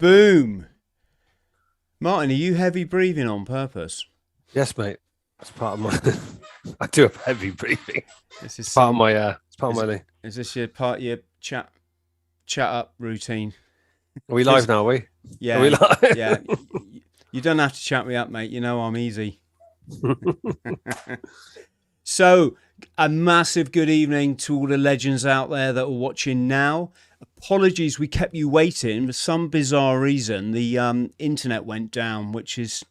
Boom. Martin, are you heavy breathing on purpose? Yes, mate. It's part of my. I do have heavy breathing. This is It's part of some. my. It's part Is, of my. is this your part of your chat up routine? Are we live Because now? Are we? Are we yeah, yeah, live? you don't have to chat me up, mate. You know I'm easy. So, a massive good evening to all the legends out there that are watching now. Apologies, we kept you waiting. For some bizarre reason, the internet went down, which is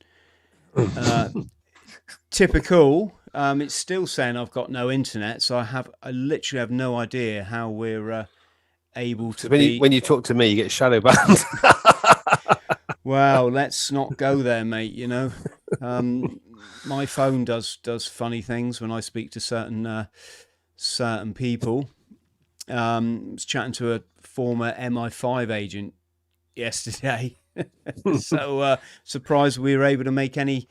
typical. It's still saying I've got no internet, so I literally have no idea how we're able to Because when you be. when you talk to me, you get shadow banned. Well, let's not go there, mate. My phone does funny things when I speak to certain people. I was chatting to a former MI5 agent yesterday, so surprised we were able to make any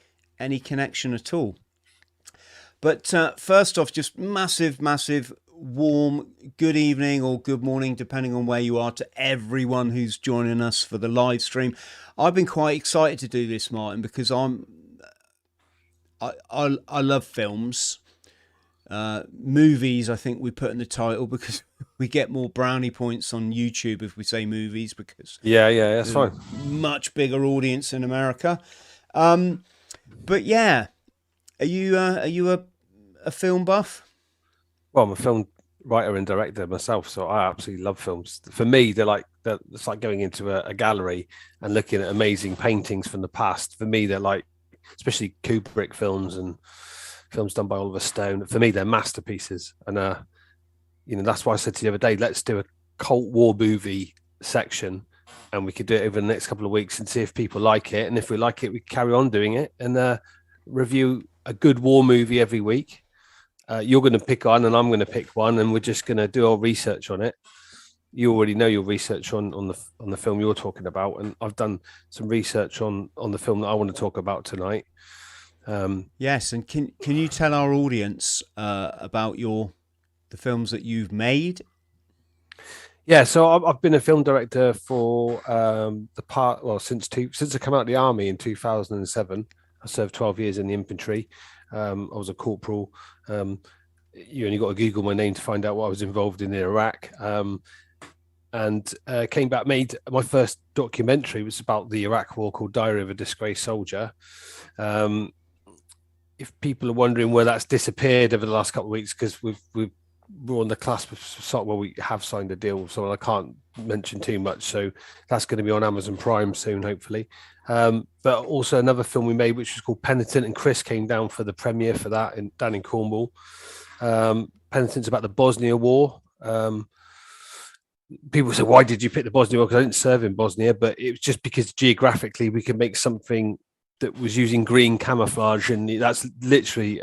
connection at all. But first off, just massive, warm good evening or good morning, depending on where you are, to everyone who's joining us for the live stream. I've been quite excited to do this, Martin, because I love films. Movies, I think we put in the title because we get more brownie points on YouTube if we say movies, because yeah, that's fine. much bigger audience in America. But yeah, are you a film buff? Well, I'm a film writer and director myself, so I absolutely love films. For me, it's like going into a gallery and looking at amazing paintings from the past. For me, they're like, especially Kubrick films and films done by Oliver Stone. For me, they're masterpieces, and that's why I said to you the other day, let's do a Cold War movie section, and we could do it over the next couple of weeks and see if people like it, and if we like it, we carry on doing it and review a good war movie every week. You're going to pick one, and I'm going to pick one, and we're just going to do our research on it. You already know your research on the film you're talking about, and I've done some research on the film that I want to talk about tonight. Yes, and can you tell our audience about the films that you've made? Yeah, so I've been a film director for since I came out of the army in 2007. I served 12 years in the infantry. I was a corporal. You only got to Google my name to find out what I was involved in Iraq. And came back, made my first documentary was about the Iraq War called Diary of a Disgraced Soldier. If people are wondering where that's disappeared over the last couple of weeks, because we're on the cusp of we have signed a deal, so I can't mention too much. So that's going to be on Amazon Prime soon, hopefully. But also another film we made, which was called Penitent, and Chris came down for the premiere for that down in Cornwall. Penitent's about the Bosnia War. People say, why did you pick the Bosnia War? Because I didn't serve in Bosnia, but it was just because geographically we could make something that was using green camouflage, and that's literally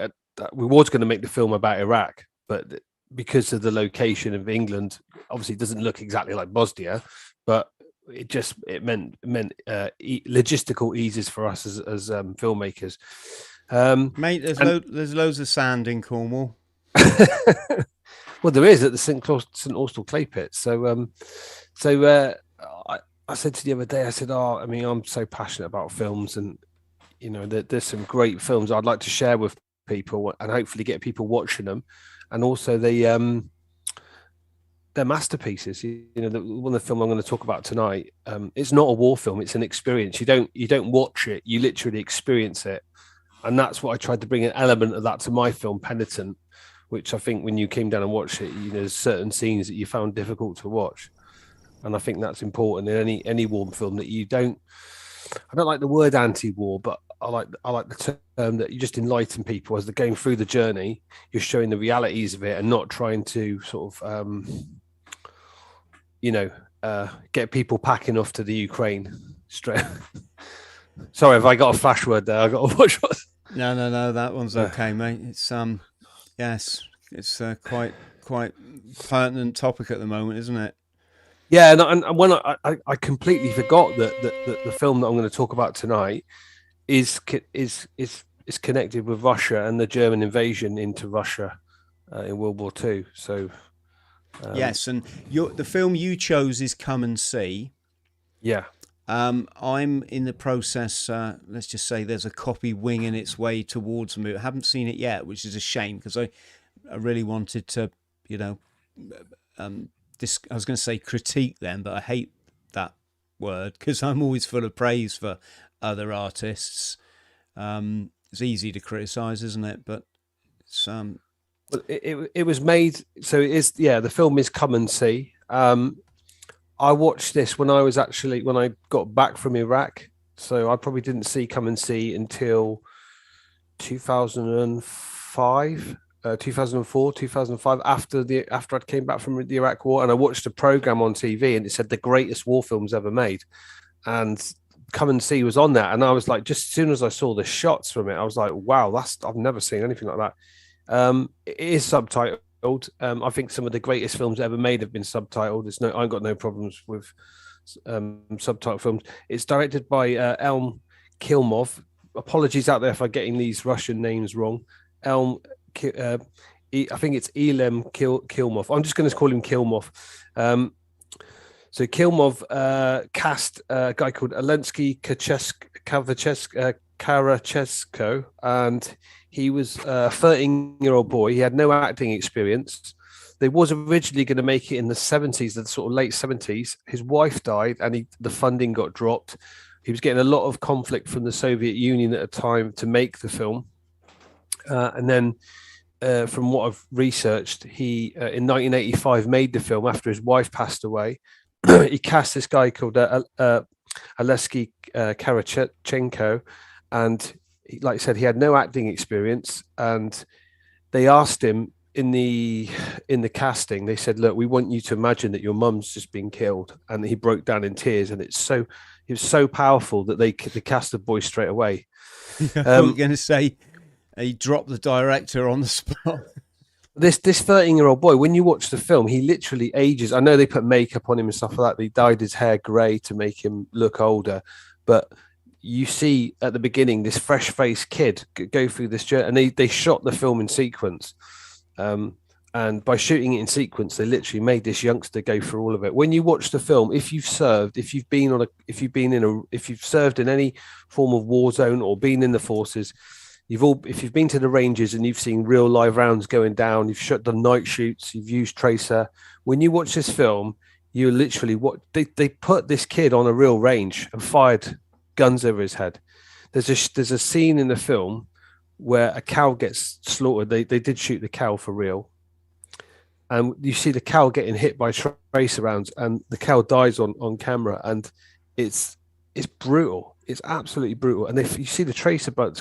we was going to make the film about Iraq, but because of the location of England, obviously it doesn't look exactly like Bosnia, but it meant logistical eases for us as filmmakers. Mate, there's loads of sand in Cornwall. Well, there is at the St Austell clay pit. So I said to the other day, I said, I'm so passionate about films, and there's some great films I'd like to share with people and hopefully get people watching them. And also they're masterpieces. One of the film I'm going to talk about tonight, it's not a war film, it's an experience. You don't watch it, you literally experience it. And that's what I tried to bring an element of that to my film Penitent, which I think when you came down and watched it, there's certain scenes that you found difficult to watch. And I think that's important in any war film, that I don't like the word anti-war, but I like the term that you just enlighten people as they're going through the journey. You're showing the realities of it and not trying to sort of, get people packing off to the Ukraine straight. Sorry, have I got a flash word there? I got to watch what. No, that one's okay, mate. It's yes, it's quite pertinent topic at the moment, isn't it? Yeah, and when I completely forgot that the film that I'm going to talk about tonight is connected with Russia and the German invasion into Russia in World War II. So yes, and the film you chose is Come and See. Yeah, I'm in the process. Let's just say there's a copy winging its way towards the movie. I haven't seen it yet, which is a shame because I really wanted to, you know, I was going to say critique them, but I hate that word because I'm always full of praise for other artists. It's easy to criticize, isn't it? But it's it was made, so it is. Yeah, the film is Come and See. I watched this when I got back from Iraq, so I probably didn't see Come and See until 2005. 2004, 2005, after I'd came back from the Iraq War, and I watched a program on TV, and it said the greatest war films ever made, and Come and See was on that, and I was like, just as soon as I saw the shots from it, I was like, wow, I've never seen anything like that. It is subtitled. I think some of the greatest films ever made have been subtitled. I've got no problems with subtitle films. It's directed by Elm Kilmov. Apologies out there if I'm getting these Russian names wrong. I think it's Elem Kilmov. I'm just going to call him Kilmov. So Kilmov cast a guy called Alensky Karachesko, and he was a 13-year-old boy. He had no acting experience. They was originally going to make it in the 70s, the sort of late 70s. His wife died, and the funding got dropped. He was getting a lot of conflict from the Soviet Union at the time to make the film. And then, from what I've researched, he in 1985 made the film after his wife passed away. He cast this guy called Alesky Karachenko, and like I said, he had no acting experience. And they asked him in the casting, they said, "Look, we want you to imagine that your mum's just been killed," and he broke down in tears. And it was so powerful that they cast the boy straight away. I was going to say he dropped the director on the spot. This 13-year-old boy, when you watch the film, he literally ages. I know they put makeup on him and stuff like that. They dyed his hair grey to make him look older, but you see at the beginning this fresh-faced kid go through this journey, and they shot the film in sequence. And by shooting it in sequence, they literally made this youngster go through all of it. When you watch the film, if you've served in any form of war zone or been in the forces, if you've been to the ranges and you've seen real live rounds going down, you've shot the night shoots, you've used tracer. When you watch this film, you literally they put this kid on a real range and fired guns over his head. There's a scene in the film where a cow gets slaughtered. They did shoot the cow for real, and you see the cow getting hit by tracer rounds, and the cow dies on camera, and it's brutal. It's absolutely brutal. And if you see the tracer bullets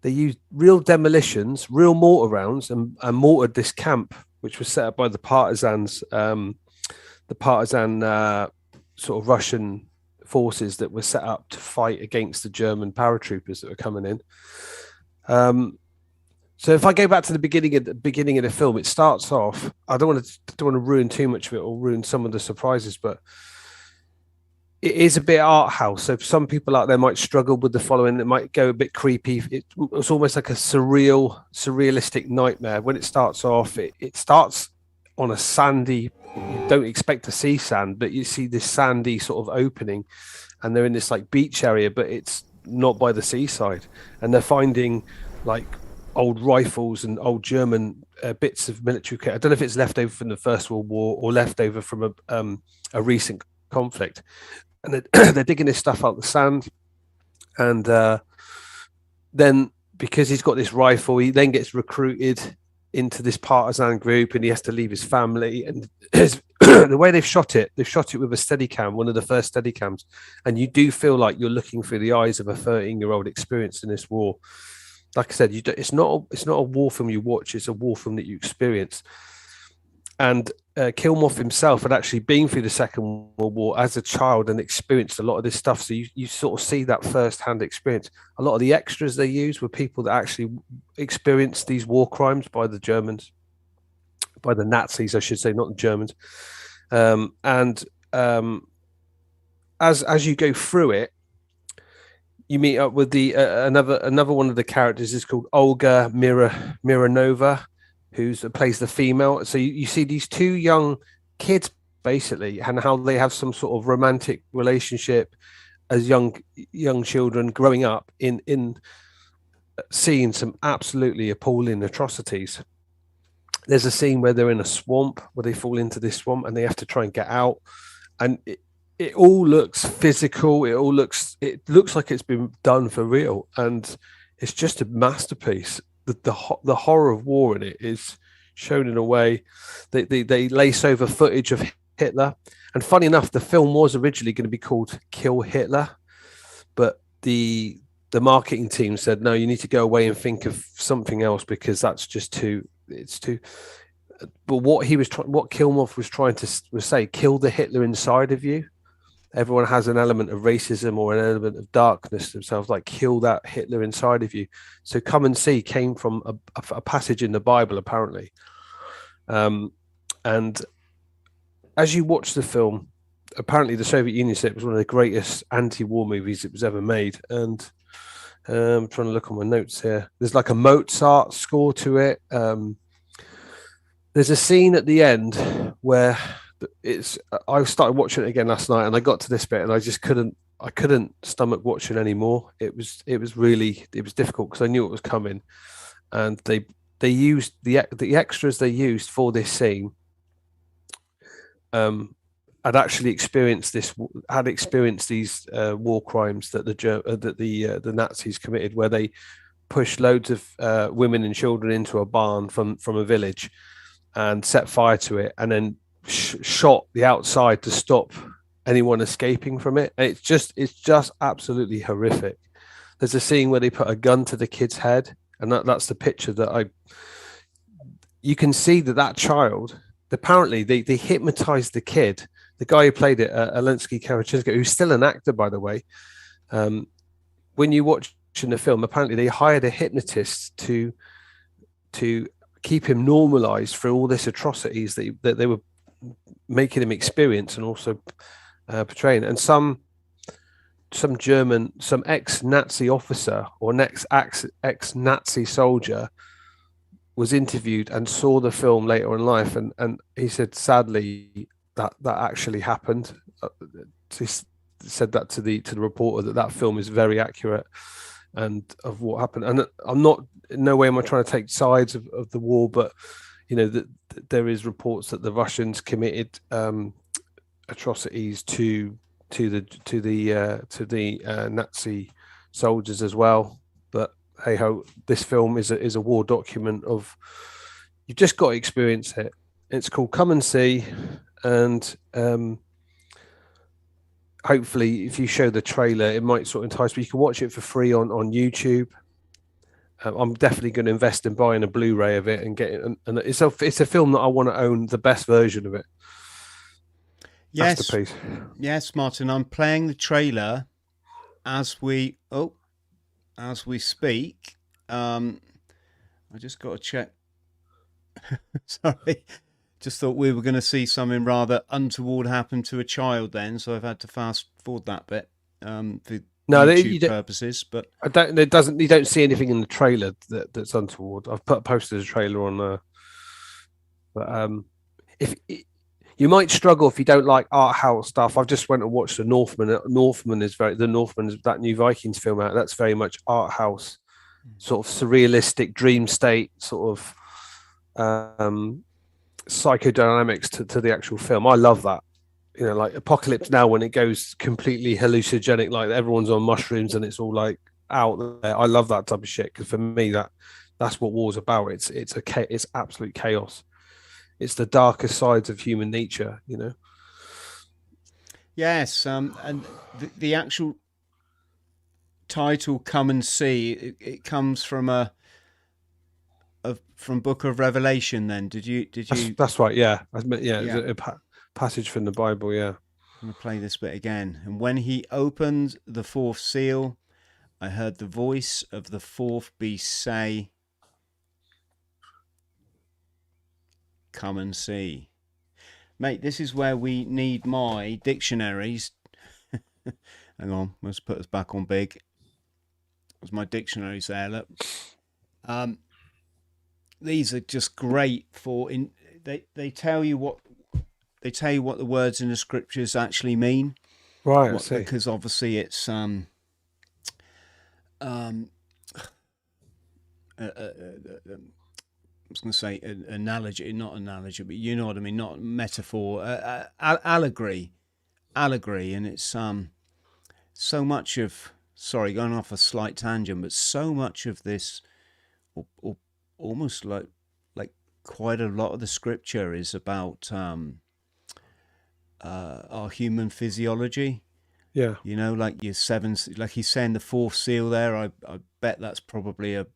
they used real demolitions, real mortar rounds, and mortared this camp, which was set up by the partisans, sort of Russian forces that were set up to fight against the German paratroopers that were coming in. So if I go back to the beginning of the film, it starts off. I don't want to ruin too much of it or ruin some of the surprises, but it is a bit art house. So some people out there might struggle with the following. It might go a bit creepy. It's almost like a surrealistic nightmare. When it starts off, it starts on a sandy. You don't expect to see sand, but you see this sandy sort of opening, and they're in this like beach area, but it's not by the seaside, and they're finding like old rifles and old German bits of military kit. I don't know if it's left over from the First World War or left over from a recent conflict. And they're digging this stuff out of the sand, and then because he's got this rifle, he then gets recruited into this partisan group, and he has to leave his family. And the way they've shot it with a Steadicam, one of the first Steadicams, and you do feel like you're looking through the eyes of a 13-year-old experienced in this war. Like I said, it's not a war film you watch; it's a war film that you experience. And Kilmov himself had actually been through the Second World War as a child and experienced a lot of this stuff. So you sort of see that first-hand experience. A lot of the extras they used were people that actually experienced these war crimes by the Germans, by the Nazis, I should say, not the Germans. As you go through it, you meet up with another one of the characters is called Olga Mironova, who plays the female. So you see these two young kids basically, and how they have some sort of romantic relationship as young children growing up in seeing some absolutely appalling atrocities. There's a scene where they're in a swamp, where they fall into this swamp and they have to try and get out, and it all looks physical. It looks like it's been done for real, and it's just a masterpiece. The horror of war in it is shown in a way that they lace over footage of Hitler. And funny enough, the film was originally going to be called Kill Hitler, but the marketing team said, no, you need to go away and think of something else, because that's just too. But what Kilmoff was trying to say, kill the Hitler inside of you. Everyone has an element of racism or an element of darkness themselves, like kill that Hitler inside of you. So Come and See came from a passage in the Bible, apparently. And as you watch the film, apparently the Soviet Union said it was one of the greatest anti-war movies that was ever made. And I'm trying to look on my notes here. There's like a Mozart score to it. There's a scene at the end where I started watching it again last night, and I got to this bit and I just couldn't stomach watching anymore. It was difficult because I knew it was coming, and they used the extras they used for this scene had actually experienced these war crimes that the Nazis committed, where they pushed loads of women and children into a barn from a village and set fire to it, and then shot the outside to stop anyone escaping from it. And it's just absolutely horrific. There's a scene where they put a gun to the kid's head, and that's the picture that you can see that child, apparently they hypnotized the kid, the guy who played it, Alensky Karachenko, who's still an actor, by the way. When you watch in the film, apparently they hired a hypnotist to keep him normalized for all this atrocities that they were making him experience, and also portraying. And some ex-Nazi officer or ex-Nazi soldier was interviewed and saw the film later in life, and he said, sadly, that actually happened. He said that to the reporter, that film is very accurate and of what happened. And I'm not, in no way am I trying to take sides of the war, but that there is reports that the Russians committed atrocities to the Nazi soldiers as well. But hey ho, this film is a war document of, you've just got to experience it. It's called Come and See, and hopefully if you show the trailer, it might sort of entice me. You can watch it for free on YouTube. I'm definitely going to invest in buying a Blu-ray of it and get it. And it's a film that I want to own the best version of it. Yes, masterpiece. Yes, Martin. I'm playing the trailer as we speak. I just got to check. Sorry, just thought we were going to see something rather untoward happen to a child then, so I've had to fast forward that bit. For YouTube purposes, but you don't see anything in the trailer that's untoward. I've posted a trailer on there, but if you might struggle if you don't like art house stuff. I've just went and watched The Northman. The Northman is that new Vikings film out. That's very much art house, sort of surrealistic dream state, sort of psychodynamics to the actual film. I love that. Like Apocalypse Now, when it goes completely hallucinogenic, like everyone's on mushrooms and it's all like out there. I love that type of shit, because for me that's what war's about. It's absolute chaos. It's the darkest sides of human nature, Yes, and the actual title "Come and See" it comes from from Book of Revelation. Then did you? That's right. Yeah, A passage from the Bible. Yeah. I'm going to play this bit again. And when he opened the fourth seal, I heard the voice of the fourth beast say, "Come and see." Mate, this is where we need my dictionaries. Hang on, let's put us back on big. There's my dictionaries there, look. These are just great they tell you they tell you what the words in the scriptures actually mean. Right, I see. Because obviously it's I was going to say analogy, not analogy, but you know what I mean, not metaphor, allegory, and it's so much of, sorry, going off a slight tangent, but so much of this, or almost like quite a lot of the scripture is about our human physiology. Yeah. You know, like your seven, like he's saying the fourth seal there. I bet that's probably a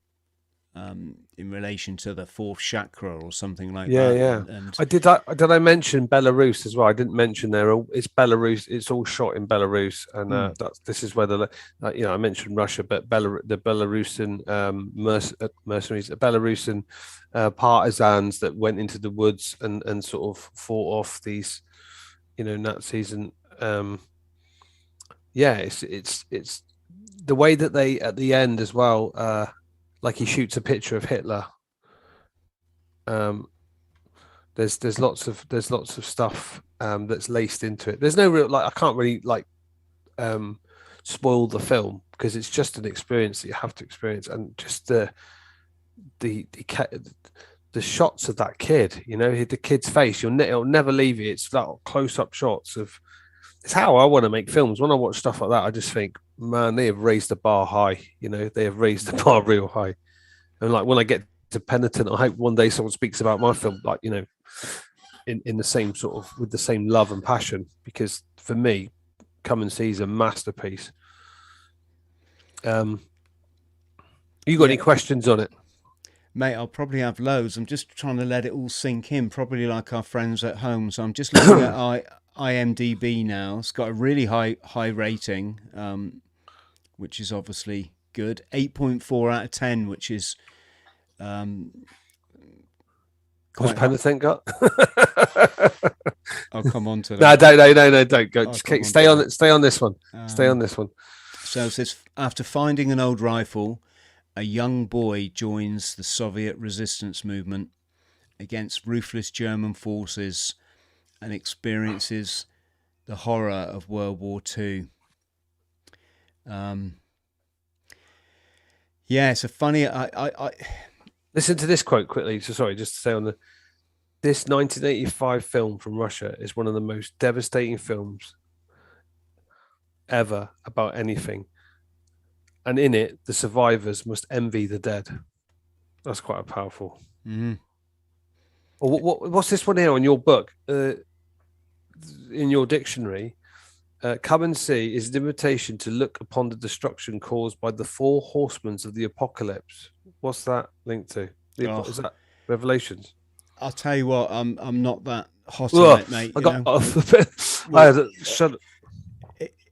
in relation to the fourth chakra or something like that. Yeah. And Did I mention Belarus as well? I didn't mention there. It's Belarus. It's all shot in Belarus, and this is where I mentioned Russia, but the Belarusian mercenaries, the Belarusian partisans that went into the woods and sort of fought off these, Nazis, and it's the way that they at the end as well. Like he shoots a picture of Hitler. There's lots of stuff that's laced into it. There's no real I can't really spoil the film because it's just an experience that you have to experience, and just the shots of that kid, the kid's face, it'll never leave you. It's that close up shots of. It's how I want to make films. When I watch stuff like that, I just think, man, they have raised the bar high. They have raised the bar real high. And when I get to Penitent, I hope one day someone speaks about my film, in the same sort of, with the same love and passion, because for me, Come and See is a masterpiece. You got any questions on it? Mate, I'll probably have loads. I'm just trying to let it all sink in, probably like our friends at home. So I'm just looking at IMDb now. It's got a really high rating, which is obviously good. 8.4 out of 10, which is What's Penitent got? I'll come on to that. No, don't go. Just stay on this one. Stay on this one. So it says, after finding an old rifle, a young boy joins the Soviet resistance movement against ruthless German forces and experiences the horror of World War II. It's a funny. I listen to this quote quickly. So sorry, just to say this 1985 film from Russia is one of the most devastating films ever about anything, and in it, the survivors must envy the dead. That's quite a powerful. Mm-hmm. What's this one here on your book? In your dictionary, Come and See is an invitation to look upon the destruction caused by the four horsemen of the apocalypse. What's that linked to? Is that Revelations? I'll tell you what, I'm not that hot on it, mate.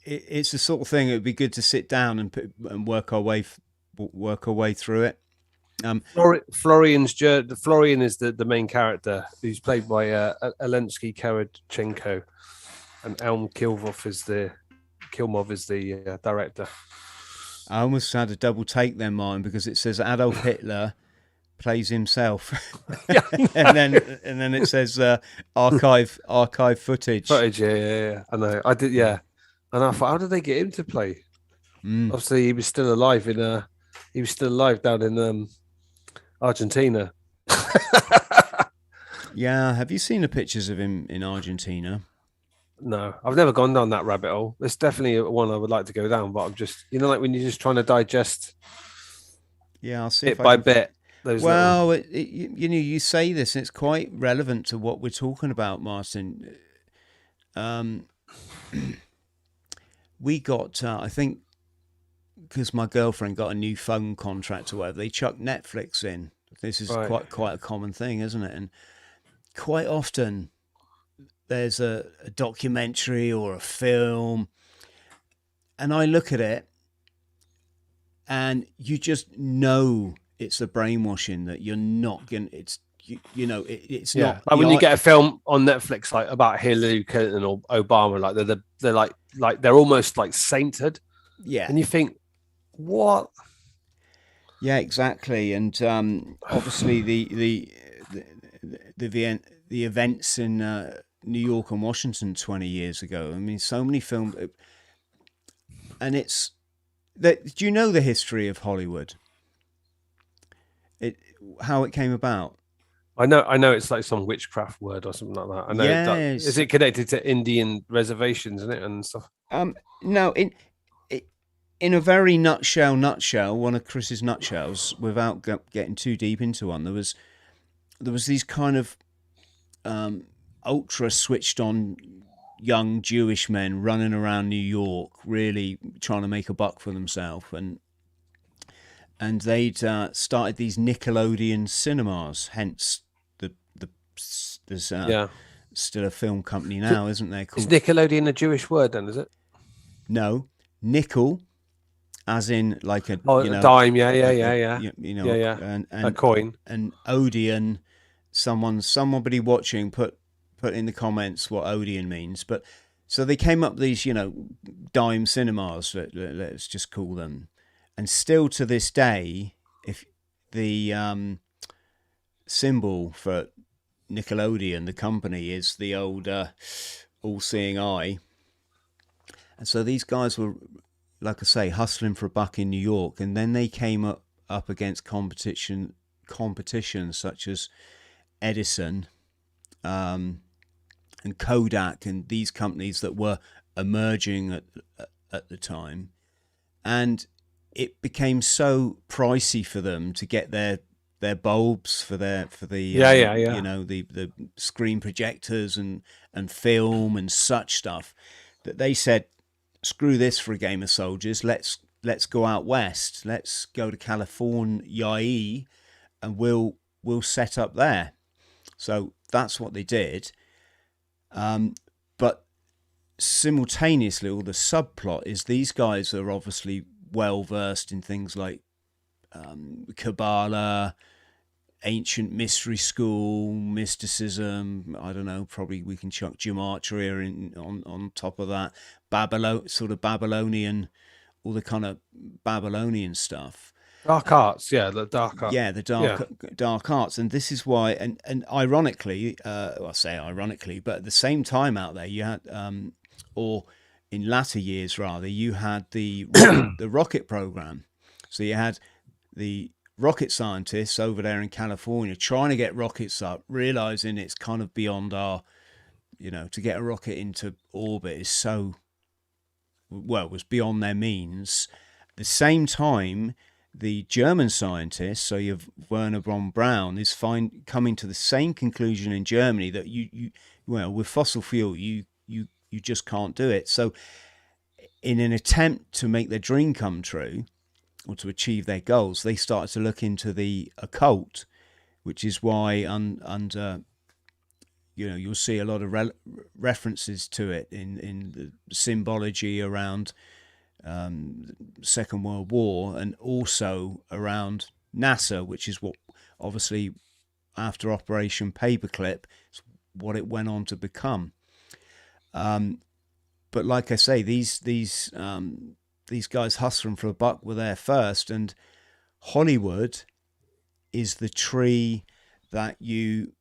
It's the sort of thing. It would be good to sit down and work our way through it. Florian is the main character, who's played by Alensky Karadchenko, and Elm Kilmov is the director. I almost had a double take there, Martin, because it says Adolf Hitler plays himself, and then it says archive footage. Yeah. I know. I did, yeah. And I thought, how did they get him to play? Obviously, he was still alive down in Argentina. Yeah, have you seen the pictures of him in Argentina? No, I've never gone down that rabbit hole. It's definitely one I would like to go down, but I'm just, like when you're just trying to digest. Yeah, I'll see bit by bit. Well, you say this, and it's quite relevant to what we're talking about, Martin. We got, I think, because my girlfriend got a new phone contract or whatever, they chucked Netflix in. This is quite a common thing, isn't it? And quite often there's a documentary or a film, and I look at it, and you just know it's the brainwashing that you're not going. It's it's not. Like when you get a film on Netflix like about Hillary Clinton or Obama, like they're like they're almost like sainted. Yeah, and you think, what? Yeah, exactly. And obviously the events in New York and Washington 20 years ago. I mean, so many films, and it's that. Do you know the history of Hollywood? How it came about? I know it's like some witchcraft word or something like that. I know that is Yes. it connected to Indian reservations, isn't it, and stuff? No. In a very nutshell, one of Chris's nutshells, without getting too deep into one, there was these kind of ultra switched on young Jewish men running around New York, really trying to make a buck for themselves, and they'd started these Nickelodeon cinemas. Hence there's still a film company now, isn't there? Is Nickelodeon a Jewish word then? Is it? No, nickel, as in like a a dime. Yeah. And a coin. And Odeon. Somebody watching put in the comments what Odeon means. But so they came up these dime cinemas, let's just call them, and still to this day, if the symbol for Nickelodeon, the company, is the old all-seeing eye. And so these guys were, like I say, hustling for a buck in New York, and then they came up against competition such as Edison and Kodak and these companies that were emerging at the time, and it became so pricey for them to get their bulbs for the the screen projectors and film and such stuff, that they said, screw this for a game of soldiers. Let's go out west. Let's go to California, and we'll set up there. So that's what they did. But simultaneously, all the subplot is these guys are obviously well versed in things like Kabbalah, ancient mystery school, mysticism. I don't know. Probably we can chuck gematria on top of that. Babylonian, all the kind of Babylonian stuff. Dark arts, the dark arts. Yeah, the dark arts, and this is why. And ironically, I say ironically, but at the same time, out there you had, or in latter years rather, you had the rocket program. So you had the rocket scientists over there in California trying to get rockets up, realizing it's kind of beyond our, to get a rocket into orbit is so, was beyond their means. At the same time, the German scientists, so you have Werner von Braun, is coming to the same conclusion in Germany that with fossil fuel, you just can't do it. So in an attempt to make their dream come true, or to achieve their goals, they started to look into the occult, which is why under you'll see a lot of references to it in the symbology around Second World War, and also around NASA, which is what obviously after Operation Paperclip, is what it went on to become. But like I say, these guys hustling for a buck were there first, and Hollywood is the tree that you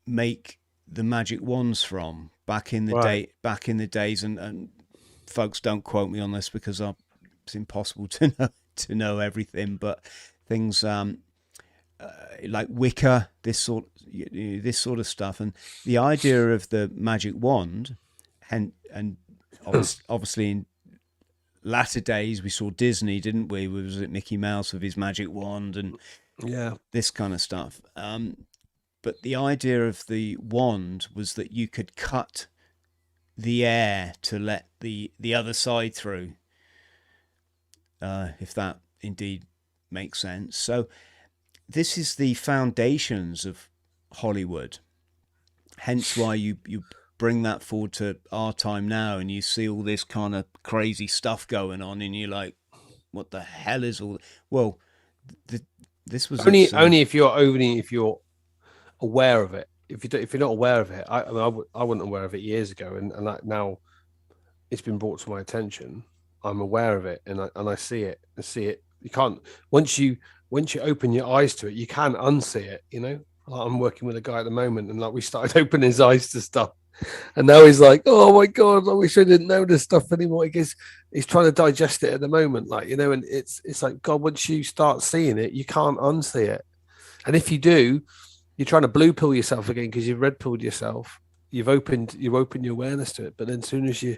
make the magic wands from. Back in the days, and folks, don't quote me on this because it's impossible to know everything, but things like Wicca, this sort of stuff, and the idea of the magic wand, and obviously in latter days we saw Disney, didn't we? Was it Mickey Mouse with his magic wand and this kind of stuff? But the idea of the wand was that you could cut the air to let the other side through, if that indeed makes sense. So this is the foundations of Hollywood, hence why you bring that forward to our time now, and you see all this kind of crazy stuff going on, and you're like, what the hell is all? Well, this was only if you're aware of it. If you're not aware of it, I wasn't aware of it years ago, and now it's been brought to my attention. I'm aware of it, and I see it. You can't, once you open your eyes to it, you can unsee it. I'm working with a guy at the moment, and we started opening his eyes to stuff. And now he's like, oh my God, I wish I didn't know this stuff anymore. Because he's trying to digest it at the moment, like, you know, and it's like, God, once you start seeing it, you can't unsee it. And if you do, you're trying to blue pill yourself again because you've red pilled yourself. You've opened your awareness to it. But then as soon as you,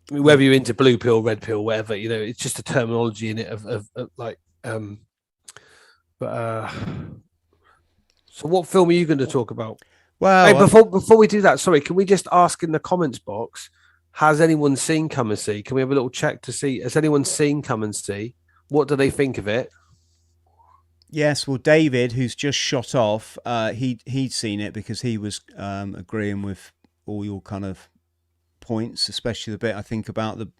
I mean, whether you're into blue pill, red pill, whatever, you know, it's just a terminology in it of like, so what film are you going to talk about? Well, hey, before we do that, sorry, can we just ask in the comments box, has anyone seen Come and See? Can we have a little check to see, has anyone seen Come and See? What do they think of it? yes. Well, David, who's just shot off, he'd seen it because he was agreeing with all your kind of points, especially the bit I think about the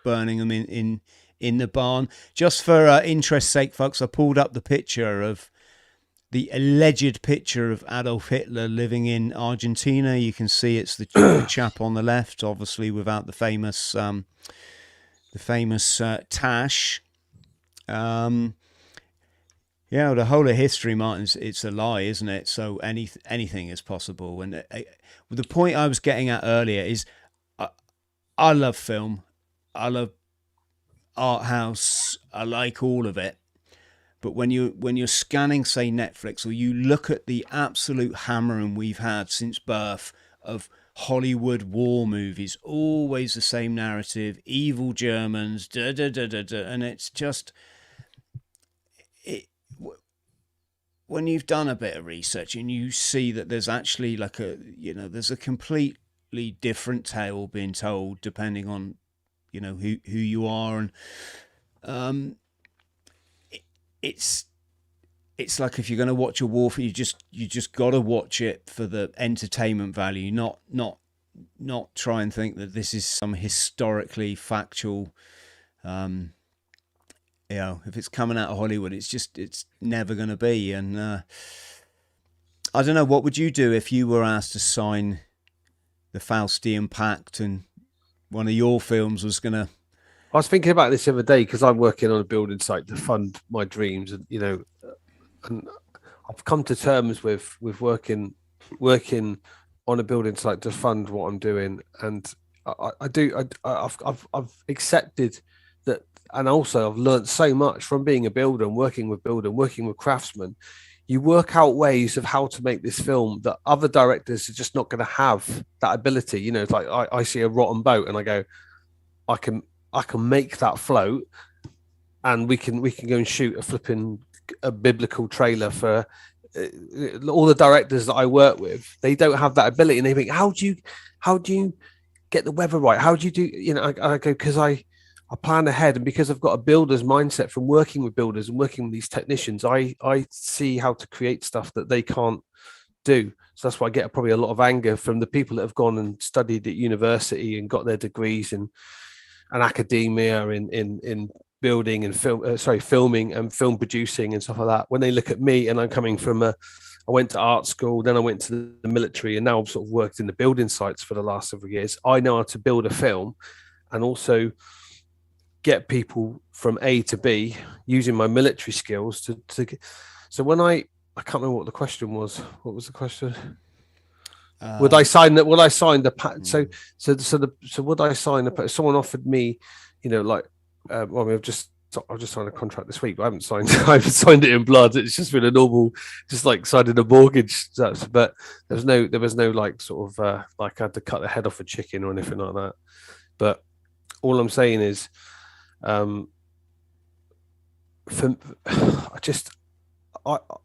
burning them in the barn. Just for interest's sake, folks, I pulled up the picture of the alleged picture of Adolf Hitler living in Argentina. You can see it's the chap on the left, obviously without the famous tash. Yeah, the whole of history, Martin, it's a lie, isn't it? So anything is possible. And the point I was getting at earlier is, I love film, I love art house, I like all of it. But when you're scanning, say, Netflix, or you look at the absolute hammering we've had since birth of Hollywood war movies, always the same narrative, evil Germans, and it's just when you've done a bit of research and you see that there's actually like there's a completely different tale being told depending on who you are, and it's like if you're going to watch a war film, you just got to watch it for the entertainment value, not try and think that this is some historically factual. If it's coming out of Hollywood, it's never going to be. And I don't know, what would you do if you were asked to sign the Faustian Pact and one of your films was going to... I was thinking about this the other day because I'm working on a building site to fund my dreams, and and I've come to terms with working on a building site to fund what I'm doing, and I've accepted that, and also I've learned so much from being a builder and working with craftsmen. You work out ways of how to make this film that other directors are just not going to have that ability. It's like I see a rotten boat and I go, I can make that float, and we can go and shoot a biblical trailer for all the directors that I work with. They don't have that ability, and they think, how do you get the weather right? How do you do? I go, because I plan ahead, and because I've got a builder's mindset from working with builders and working with these technicians, I see how to create stuff that they can't do. So that's why I get probably a lot of anger from the people that have gone and studied at university and got their degrees in academia in building and filming and film producing and stuff like that. When they look at me, and I'm coming from I went to art school, then I went to the military, and now I've sort of worked in the building sites for the last several years. I know how to build a film and also get people from A to B using my military skills to so when I can't remember what the question was. What was the question? Would I sign that? Would I sign the pact? So would I sign the? Someone offered me, I've just signed a contract this week, but I haven't signed it in blood. It's just been a normal, just like signing a mortgage. But there was no like sort of like I had to cut the head off a chicken or anything like that. But all I'm saying is,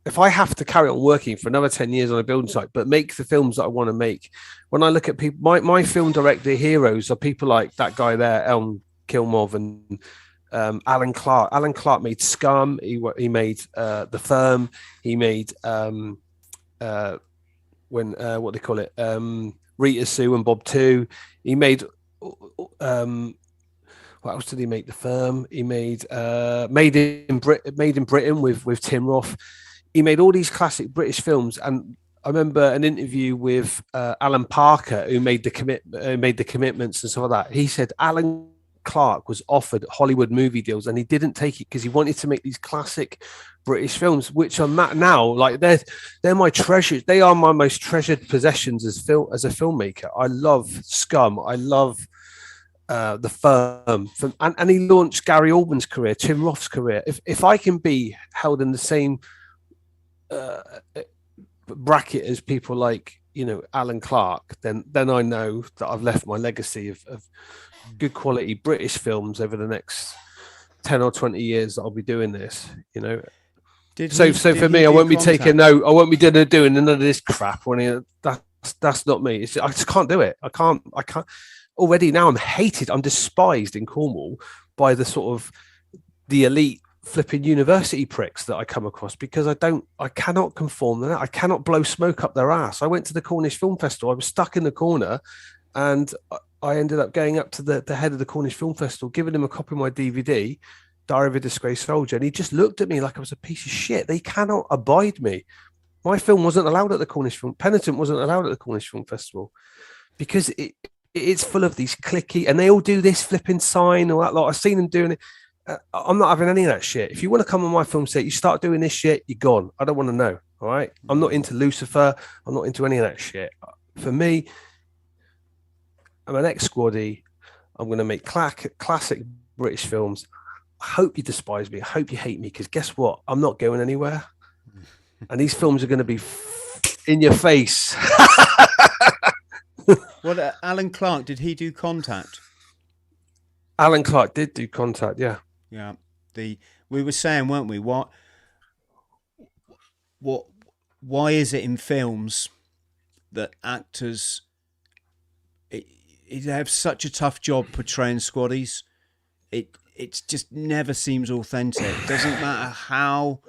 if I have to carry on working for another 10 years on a building site, but make the films that I want to make, when I look at people, my film director heroes are people like that guy there, Elm Kilmov, and Alan Clark. Alan Clark made Scum. He made The Firm. He made what they call it, Rita Sue and Bob 2. He made what else did he make? The Firm. He made Made in Britain with Tim Roth. He made all these classic British films, and I remember an interview with Alan Parker, who made the Commitments and stuff like that. He said Alan Clarke was offered Hollywood movie deals, and he didn't take it because he wanted to make these classic British films, which are now like they're my treasures. They are my most treasured possessions as a filmmaker. I love Scum. I love The Firm, and he launched Gary Oldman's career, Tim Roth's career. If I can be held in the same bracket as people like, you know, Alan Clarke, then I know that I've left my legacy of good quality British films over the next 10 or 20 years that I'll be doing this, you know. So for me, I won't be taking I won't be doing none of this crap. That's not me. I just can't do it. I can't. Already now I'm hated. I'm despised in Cornwall by the sort of the elite flipping university pricks that I come across, because I cannot conform to that. I cannot blow smoke up their ass. I went to the Cornish Film Festival. I was stuck in the corner, and I ended up going up to the head of the Cornish Film Festival, giving him a copy of my DVD, Diary of a Disgraced Soldier, and he just looked at me like I was a piece of shit. They cannot abide me. My film wasn't allowed at the Cornish Film. Penitent wasn't allowed at the Cornish Film Festival because it's full of these clicky, and they all do this flipping sign or that lot. I've seen them doing it. I'm not having any of that shit. If you want to come on my film set, you start doing this shit, you're gone. I don't want to know. All right. I'm not into Lucifer. I'm not into any of that shit. For me, I'm an ex-squaddy. I'm going to make classic British films. I hope you despise me. I hope you hate me, because guess what? I'm not going anywhere. And these films are going to be in your face. What, Alan Clarke, did he do Contact? Alan Clarke did do Contact, yeah. Yeah. We were saying, weren't we? Why is it in films that actors they have such a tough job portraying squaddies? It just never seems authentic. It doesn't matter how.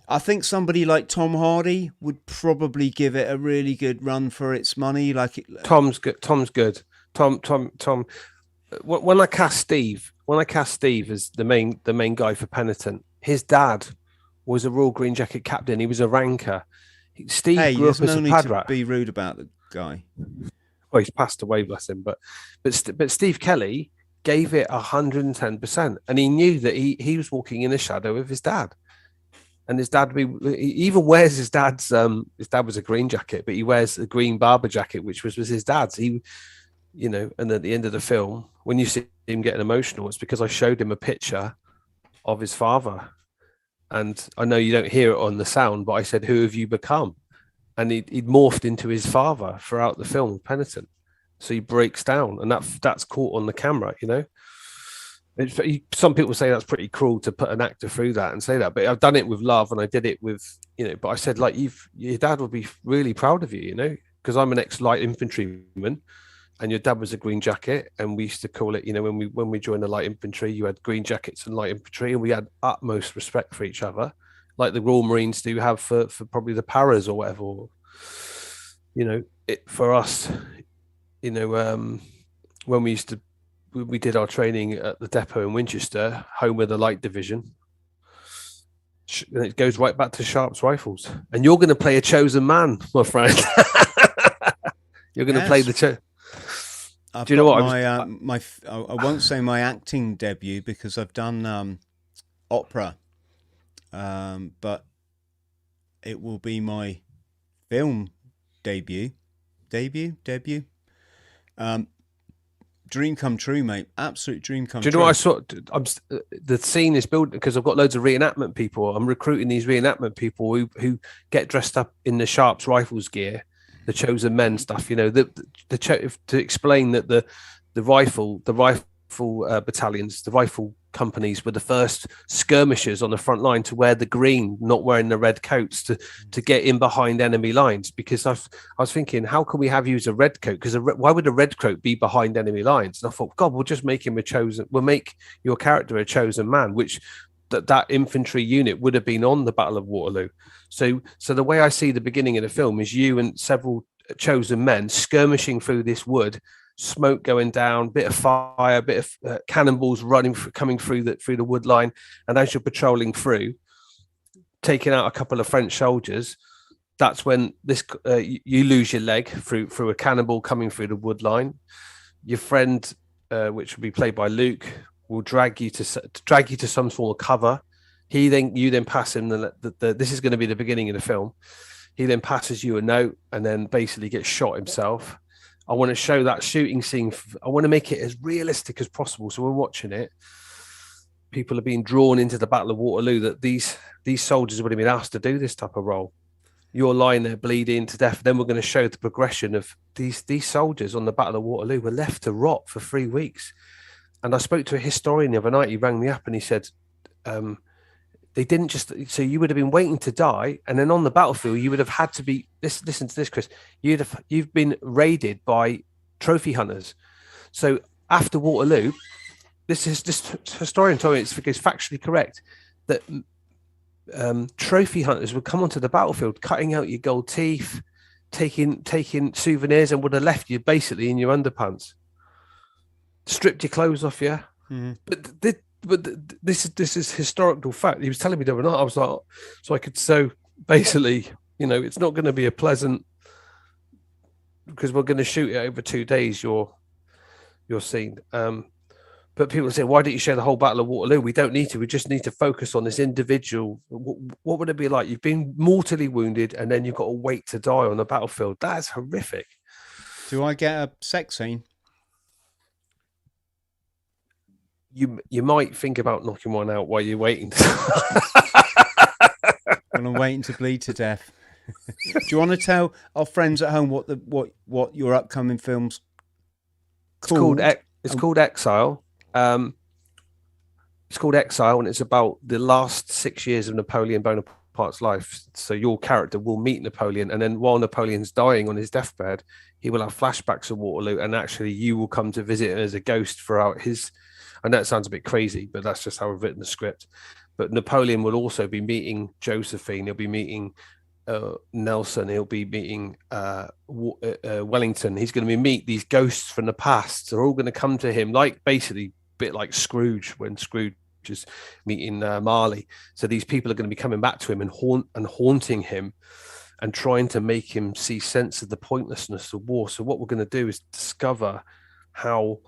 I think somebody like Tom Hardy would probably give it a really good run for its money. Tom's good. Tom. When I cast Steve as the main guy for Penitent, his dad was a Royal Green Jacket captain. He was a ranker. Steve grew up as a pad rat. Be rude about the guy. Well, he's passed away, bless him. But Steve Kelly gave it 110%, and he knew that he was walking in the shadow of his dad. And his dad, he even wears his dad's. His dad was a green jacket, but he wears a green barber jacket, which was his dad's. You know, and at the end of the film, when you see him getting emotional, it's because I showed him a picture of his father. And I know you don't hear it on the sound, but I said, "Who have you become?" And he'd morphed into his father throughout the film, Penitent. So he breaks down, and that's caught on the camera, you know. Some people say that's pretty cruel to put an actor through that and say that, but I've done it with love, and I did it with, you know, but I said, like, your dad would be really proud of you, you know, because I'm an ex-light infantryman, and your dad was a green jacket, and we used to call it, you know, when we joined the light infantry, you had green jackets and light infantry, and we had utmost respect for each other, like the Royal Marines do have for probably the paras or whatever. You know, for us, you know, when we did our training at the depot in Winchester, home of the light division, and it goes right back to Sharp's rifles. And you're going to play a chosen man, my friend. You're going to play the do you know what? I won't say my acting debut, because I've done opera, but it will be my film debut. Dream come true, mate. Absolute dream come true. Do you know what I saw? The scene is built because I've got loads of reenactment people. I'm recruiting these reenactment people who get dressed up in the Sharp's rifles gear, the chosen men stuff. You know, to explain that the rifle battalions, the rifle companies were the first skirmishers on the front line to wear the green, not wearing the red coats, to get in behind enemy lines. Because I was thinking, how can we have you as a red coat? Because why would a red coat be behind enemy lines? And I thought, God, we'll just make him we'll make your character a chosen man, which that infantry unit would have been on the Battle of Waterloo. So the way I see the beginning of the film is you and several chosen men skirmishing through this wood, smoke going down, bit of fire, bit of cannonballs coming through the wood line, and as you're patrolling through, taking out a couple of French soldiers, that's when you lose your leg through a cannonball coming through the wood line. Your friend which will be played by Luke, will drag you to some form of cover. You then pass him this is going to be the beginning of the film. He then passes you a note and then basically gets shot himself. I want to show that shooting scene. I want to make it as realistic as possible. So we're watching it. People are being drawn into the Battle of Waterloo. That these soldiers would have been asked to do this type of role. You're lying there bleeding to death. Then we're going to show the progression of these soldiers on the Battle of Waterloo were left to rot for 3 weeks. And I spoke to a historian the other night. He rang me up and he said, they didn't just, so you would have been waiting to die. And then on the battlefield, you would have had to be, listen to this, Chris, you've been raided by trophy hunters. So after Waterloo, this historian told me it's factually correct that trophy hunters would come onto the battlefield, cutting out your gold teeth, taking souvenirs, and would have left you basically in your underpants, stripped your clothes off you. Mm-hmm. But this is historical fact. He was telling me the other night. I was like, so basically, it's not going to be a pleasant, because we're going to shoot it over 2 days. Your scene. But people say, why don't you show the whole Battle of Waterloo? We don't need to. We just need to focus on this individual. What would it be like? You've been mortally wounded, and then you've got to wait to die on the battlefield. That's horrific. Do I get a sex scene? You might think about knocking one out while you're waiting. When I'm waiting to bleed to death. Do you want to tell our friends at home what your upcoming film's called? It's called Exile. It's called Exile, and it's about the last 6 years of Napoleon Bonaparte's life. So your character will meet Napoleon, and then while Napoleon's dying on his deathbed, he will have flashbacks of Waterloo, and actually you will come to visit as a ghost throughout his. I know it sounds a bit crazy, but that's just how I've written the script. But Napoleon will also be meeting Josephine. He'll be meeting Nelson. He'll be meeting Wellington. He's going to meet these ghosts from the past. They're all going to come to him, like basically a bit like Scrooge when Scrooge is meeting Marley. So these people are going to be coming back to him and haunting him and trying to make him see sense of the pointlessness of war. So what we're going to do is discover how,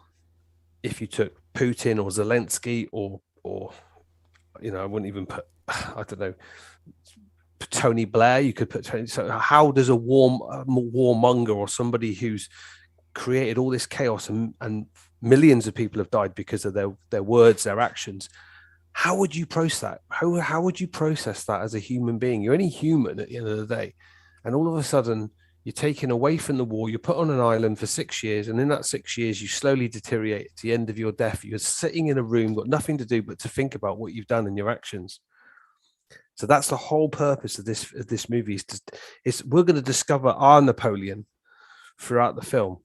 if you took Putin or Zelensky or I wouldn't even put, I don't know, Tony Blair, you could put Tony. So how does a warmonger or somebody who's created all this chaos and millions of people have died because of their words, their actions, how would you process that? How would you process that as a human being? You're only human at the end of the day. And all of a sudden, you're taken away from the war, you're put on an island for 6 years, and in that 6 years, you slowly deteriorate to the end of your death. You're sitting in a room, got nothing to do but to think about what you've done and your actions. So that's the whole purpose of this movie. Is we're going to discover our Napoleon throughout the film.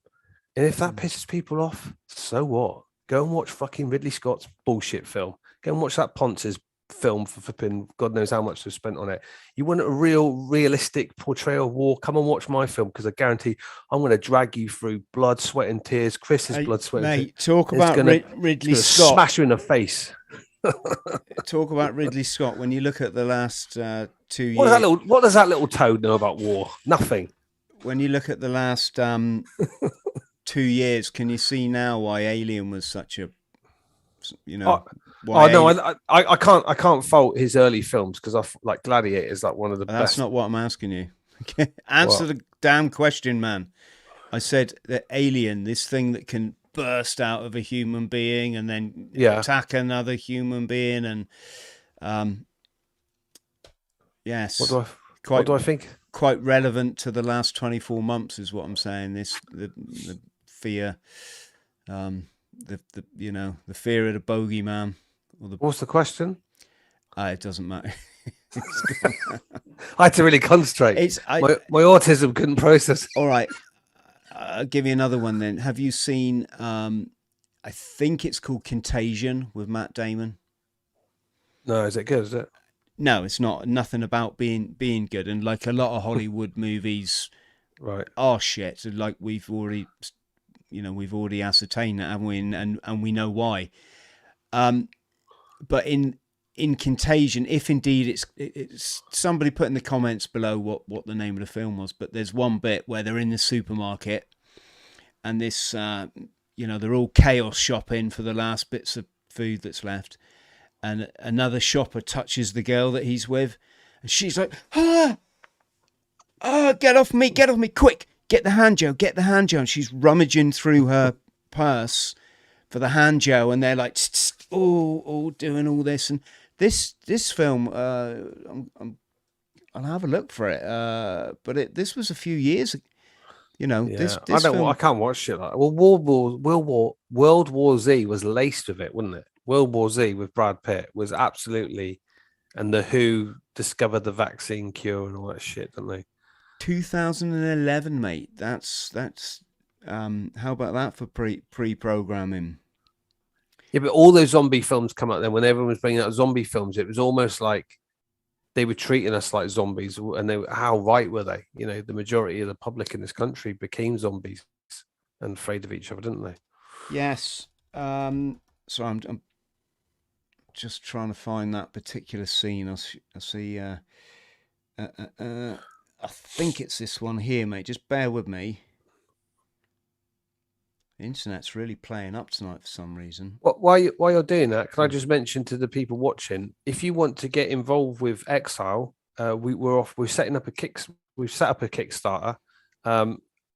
And if that pisses people off, so what? Go and watch fucking Ridley Scott's bullshit film. Go and watch that Ponce's film for flipping God knows how much they've spent on it. You want a realistic portrayal of war? Come and watch my film, because I guarantee I'm going to drag you through blood, sweat, and tears. Chris's blood, sweat, and tears. Talk about Ridley Scott. Smash you in the face. Talk about Ridley Scott. When you look at the last 2 years, what does that little toad know about war? Nothing. When you look at the last 2 years, can you see now why Alien was such a, I can't fault his early films, because I like Gladiator is like one of the best. That's not what I'm asking you. Answer the damn question, man. I said that Alien, this thing that can burst out of a human being and then attack another human being, and yes, what do I think? Quite relevant to the last 24 months is what I'm saying. The fear, the fear of the bogeyman. What's the question? It doesn't matter. I had to really concentrate. My autism couldn't process. All right. I'll give you another one then. Have you seen, I think it's called Contagion with Matt Damon? No, is it good? Is it? No, it's not. Nothing about being good. And like a lot of Hollywood movies right, are shit. So like we've already ascertained that, haven't we? And we know why. But in Contagion, if indeed it's somebody put in the comments below what the name of the film was, but there's one bit where they're in the supermarket and this they're all chaos shopping for the last bits of food that's left. And another shopper touches the girl that he's with. And she's like, get off me, quick. Get the hand gel. And she's rummaging through her purse for the hand gel. And they're like, all doing all this. And this film, I'll have a look for it. But this was a few years ago. This film... I can't watch shit like that. Well, World War Z was laced with it, wasn't it? World War Z with Brad Pitt was absolutely, and the Who discovered the vaccine cure and all that shit, didn't they? 2011, mate. That's how about that for pre-programming? Yeah, but all those zombie films come out then. When everyone was bringing out zombie films, it was almost like they were treating us like zombies. And how right were they? The majority of the public in this country became zombies and afraid of each other, didn't they? Yes. So I'm just trying to find that particular scene. I see. I think it's this one here, mate. Just bear with me. The internet's really playing up tonight for some reason. While you're doing that, can I just mention to the people watching, if you want to get involved with Exile, we're setting up we've set up a Kickstarter.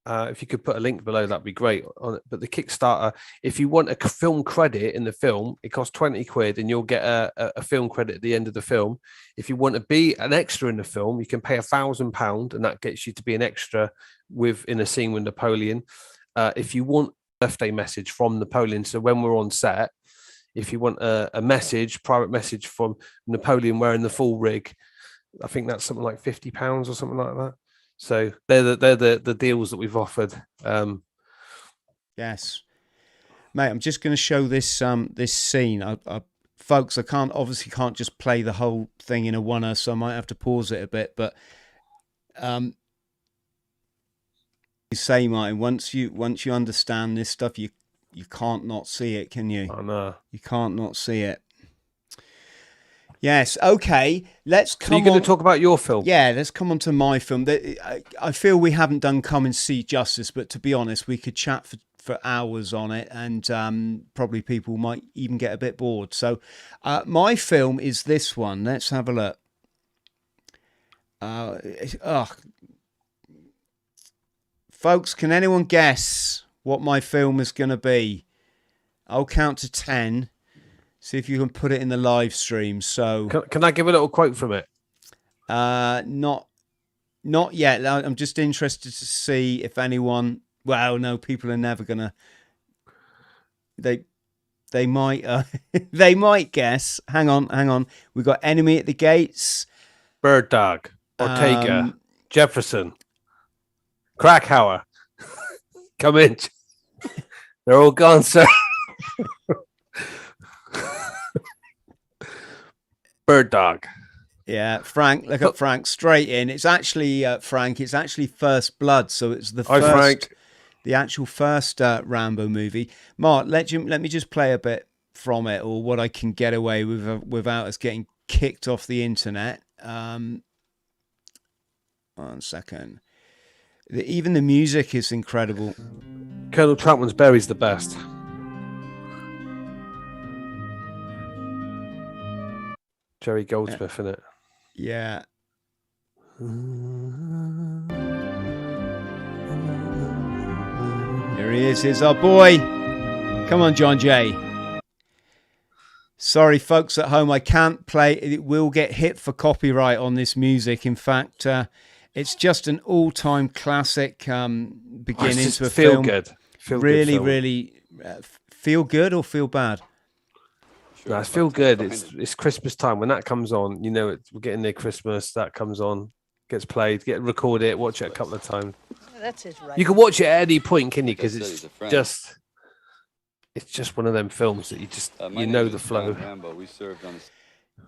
If you could put a link below, that'd be great on it. But the Kickstarter, if you want a film credit in the film, it costs 20 quid and you'll get a film credit at the end of the film. If you want to be an extra in the film, you can pay £1,000 and that gets you to be an extra in a scene with Napoleon. If you want birthday message from Napoleon, so when we're on set, if you want a private message from Napoleon wearing the full rig, I think that's something like £50 or something like that. So they're the deals that we've offered. Yes, mate. I'm just going to show this this scene. Folks, I obviously can't just play the whole thing in a one-er, so I might have to pause it a bit. But you say, Martin, once you understand this stuff, you can't not see it, can you? I know. You can't not see it. Yes. Okay. Let's come. So you're going to talk about your film? Yeah. Let's come on to my film. I feel we haven't done Come and See justice, but to be honest, we could chat for hours on it, and probably people might even get a bit bored. So, my film is this one. Let's have a look. Folks, can anyone guess what my film is going to be? I'll count to 10. See if you can put it in the live stream. So, can I give a little quote from it? Not yet. I'm just interested to see if anyone. Well, no, people are never gonna. They might. They might guess. Hang on. We got Enemy at the Gates, Bird Dog, Ortega, Jefferson, Krakauer. Come in. They're all gone, sir. Bird Dog. Yeah, Frank. Look at Frank straight in. It's actually Frank. It's actually First Blood. So it's the first, Frank. The actual first Rambo movie. Mark, let me just play a bit from it, or what I can get away with without us getting kicked off the internet. 1 second. Even the music is incredible. Colonel Troutman's Berry's the best. Jerry Goldsmith in it. Yeah. Here he is. Here's our boy. Come on, John Jay. Sorry, folks at home, I can't play. It will get hit for copyright on this music. In fact, it's just an all-time classic beginning to a film. Good. Really feel good or feel bad? No, it's feel good. It's Christmas time. When that comes on, we're getting near Christmas. That comes on, gets played, record it, watch it a couple of times. That's it, right? You can watch it at any point, can you? Because it's just one of them films that you just the flow.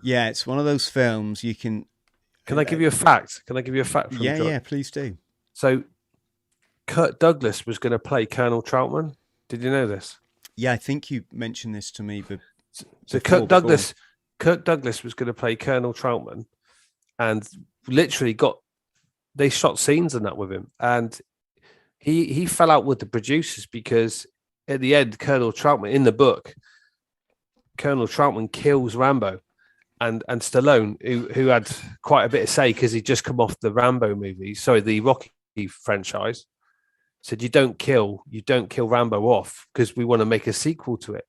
Yeah, it's one of those films you can. Can I give you a fact? From Yeah, please do. So, Kirk Douglas was going to play Colonel Troutman. Did you know this? Yeah, I think you mentioned this to me, but. So Kirk Douglas was going to play Colonel Troutman, and literally they shot scenes and that with him, and he fell out with the producers because at the end, Colonel Troutman in the book, Colonel Troutman kills Rambo, and Stallone, who had quite a bit of say because he'd just come off the Rambo movie, sorry, the Rocky franchise, said you don't kill Rambo off because we want to make a sequel to it.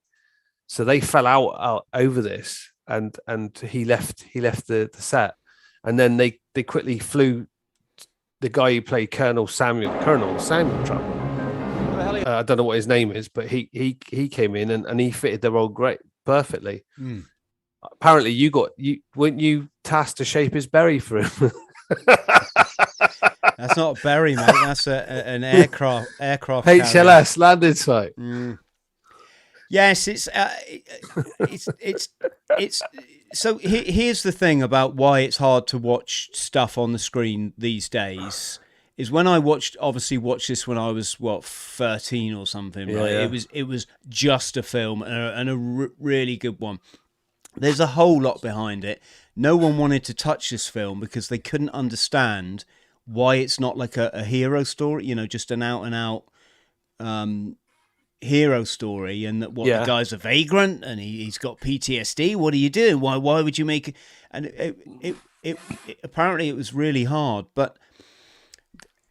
So they fell out over this, and he left the set, and then they quickly flew the guy who played Colonel Samuel Troutman. I don't know what his name is, but he came in and he fitted the role perfectly. Apparently, weren't you tasked to shape his berry for him? That's not a berry, mate. That's an aircraft HLS landing site. Yes, it's so here's the thing about why it's hard to watch stuff on the screen these days is when I watched this when I was 13 or something, right? Yeah. It was just a film and a really good one. There's a whole lot behind it. No one wanted to touch this film because they couldn't understand why it's not like a hero story, just an out and out hero story, and that the guy's a vagrant and he's got PTSD. What are you doing? Why would you make it? And it apparently it was really hard. But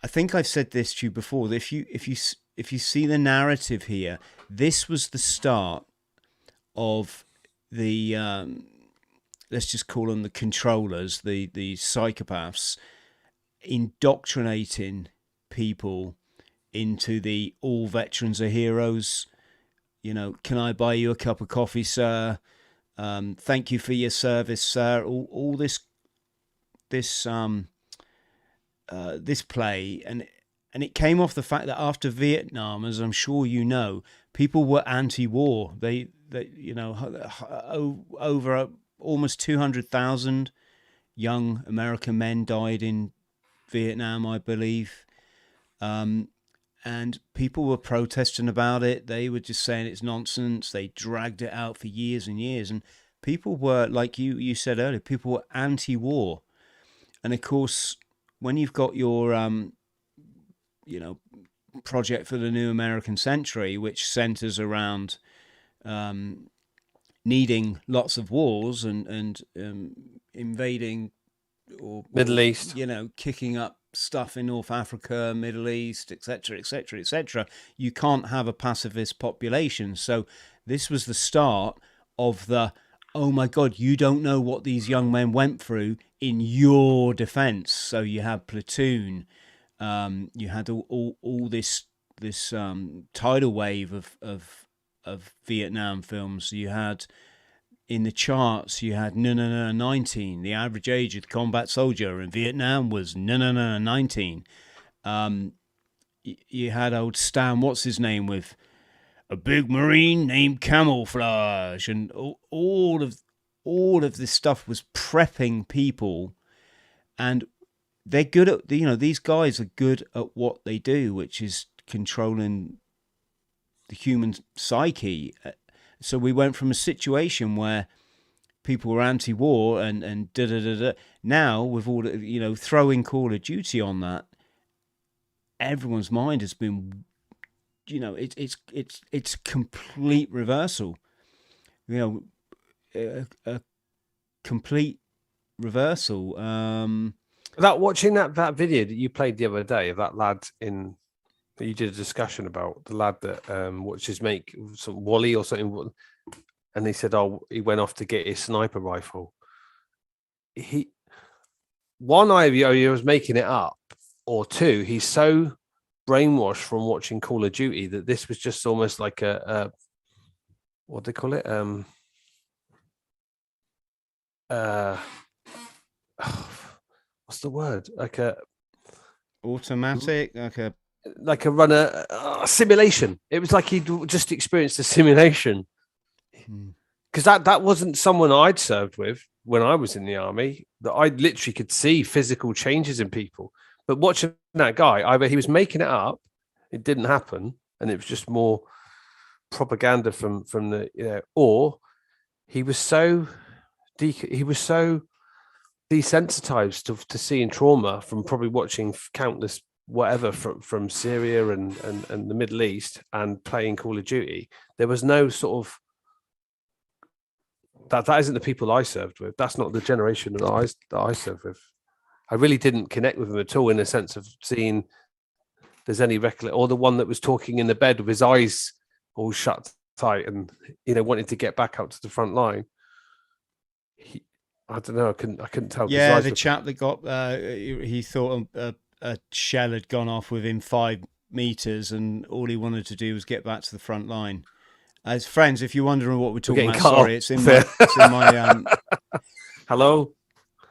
I think I've said this to you before. That if you see the narrative here, this was the start of the let's just call them the controllers, the psychopaths, indoctrinating people into the all veterans are heroes. Can I buy you a cup of coffee, sir? Thank you for your service, sir. All this play, and it came off the fact that after Vietnam, as I'm sure you know, people were anti-war. They over almost 200,000 young American men died in Vietnam, I believe. And people were protesting about it. They were just saying it's nonsense. They dragged it out for years and years. And people were, like you said earlier, people were anti-war. And of course, when you've got your, project for the new American century, which centers around needing lots of wars and invading or Middle East, kicking up stuff in North Africa, Middle East, etc., etc., etc. You can't have a pacifist population. So this was the start of the, oh my God, you don't know what these young men went through in your defense. So you have Platoon, you had all this tidal wave of Vietnam films. You had in the charts, you had 19. The average age of the combat soldier in Vietnam was 19. You had old Stan, what's his name, with a big Marine named Camouflage, and all of this stuff was prepping people, and they're good at these guys are good at what they do, which is controlling the human psyche. So we went from a situation where people were anti-war and da-da-da-da. Now, with all throwing Call of Duty on that, everyone's mind has been, it's complete reversal. A complete reversal. Without watching that video that you played the other day of that lad that you did a discussion about, the lad that watched his mate, some Wally or something, and he said, he went off to get his sniper rifle. He was making it up, or two, he's so brainwashed from watching Call of Duty that this was just almost like a what do they call it? What's the word? Like a automatic, like a runner simulation. It was like he'd just experienced a simulation, because that wasn't someone I'd served with when I was in the army, that I literally could see physical changes in people. But watching that guy, either he was making it up, it didn't happen, and it was just more propaganda from the or he was so desensitized to seeing trauma from probably watching countless whatever from Syria and the Middle East and playing Call of Duty. There was no sort of that isn't the people I served with. That's not the generation that I served with. I really didn't connect with them at all in the sense of seeing there's any recollection, or the one that was talking in the bed with his eyes all shut tight and wanted to get back out to the front line. I don't know. I couldn't tell. Yeah, the chap that got he thought a shell had gone off within 5 meters, and all he wanted to do was get back to the front line. As friends, if you're wondering what we're talking about, sorry, it's in my. Hello.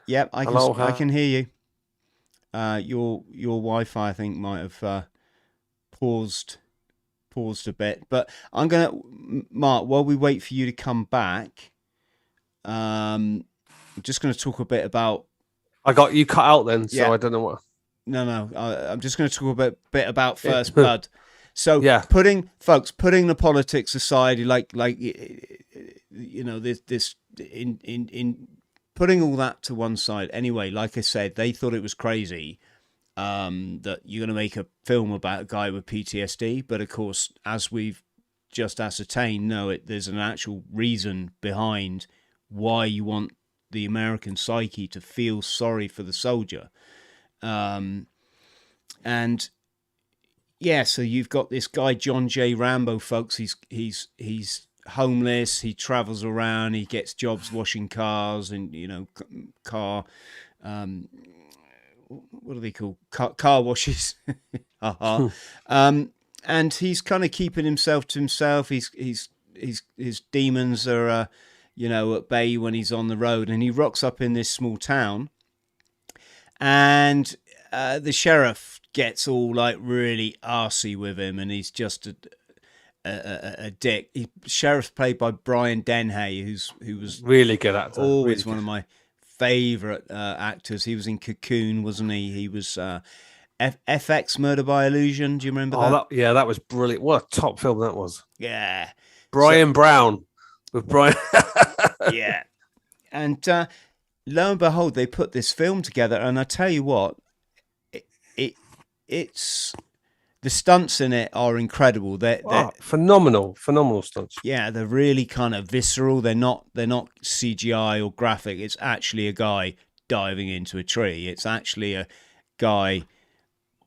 Yep, I can hear you. Your Wi-Fi, I think, might have paused a bit, but I'm gonna, Mark, while we wait for you to come back, I'm just going to talk a bit about. I got you cut out then, so I don't know what. No, I'm just going to talk a bit about First Blood. So putting the politics aside, like this in putting all that to one side. Anyway, like I said, they thought it was crazy that you're going to make a film about a guy with PTSD, but of course, as we've just ascertained, there's an actual reason behind why you want the American psyche to feel sorry for the soldier. And yeah, so you've got this guy, John J. Rambo, folks. He's homeless. He travels around. He gets jobs washing cars and, car, what are they called? Car washes. And he's kind of keeping himself to himself. His demons are, at bay when he's on the road, and he rocks up in this small town, and the sheriff gets all like really arsey with him, and he's just a dick. Sheriff's played by Brian Dennehy, who was really good actor, always one of my favorite actors. He was in Cocoon, wasn't he? He was FX Murder by Illusion. Do you remember that? That was brilliant. What a top film that was. Yeah, Brian Brown with Brian. Yeah, and lo and behold, they put this film together, and I tell you what, it's the stunts in it are incredible. They're phenomenal stunts. Yeah, they're really kind of visceral. They're not CGI or graphic. It's actually a guy diving into a tree. It's actually a guy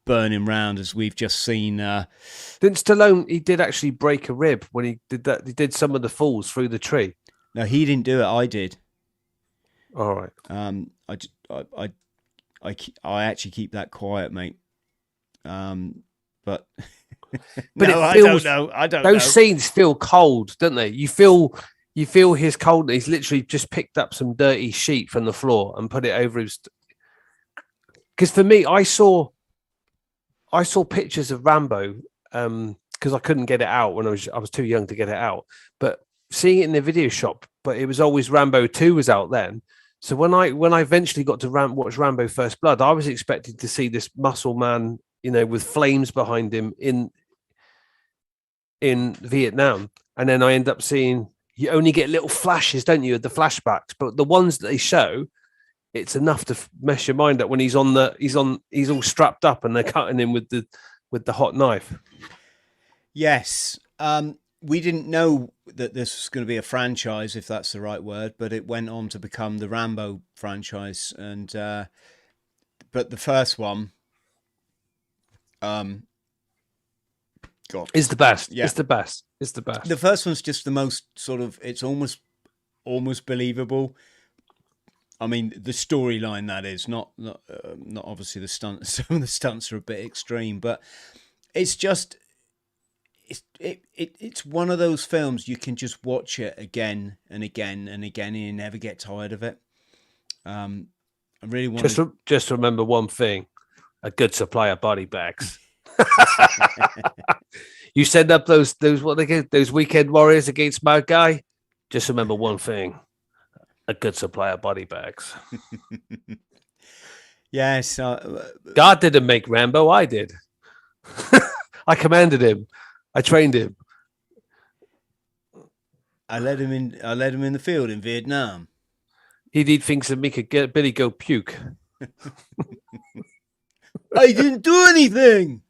burning round, as we've just seen. Didn't Stallone? He did actually break a rib when he did that. He did some of the falls through the tree. No, he didn't do it. I did. All right. I actually keep that quiet, mate. But no, I don't know. Those scenes feel cold, don't they? You feel his coldness. He's literally just picked up some dirty sheet from the floor and put it over his. Because for me, I saw pictures of Rambo because I couldn't get it out when I was too young to get it out. But seeing it in the video shop, but it was always Rambo 2 was out then. So when I eventually got to watch Rambo First Blood, I was expecting to see this muscle man, with flames behind him in Vietnam. And then I end up seeing, you only get little flashes, don't you, of the flashbacks, but the ones that they show, it's enough to mess your mind up when he's all strapped up and they're cutting him with the hot knife. Yes. We didn't know that this was going to be a franchise, if that's the right word, but it went on to become the Rambo franchise. And but the first one, is the best. Yeah. It's the best. The first one's just the most sort of. It's almost believable. I mean, the storyline, that is not obviously the stunts. Some of the stunts are a bit extreme, but it's just. It's one of those films you can just watch it again and again and again, and you never get tired of it. I really want just remember one thing: a good supply of body bags. You send up those what they get, those weekend warriors against my guy. Just remember one thing: a good supply of body bags. Yes, God didn't make Rambo. I did. I commanded him. I trained him. I led him in the field in Vietnam. He did things that make Billy go puke. I didn't do anything.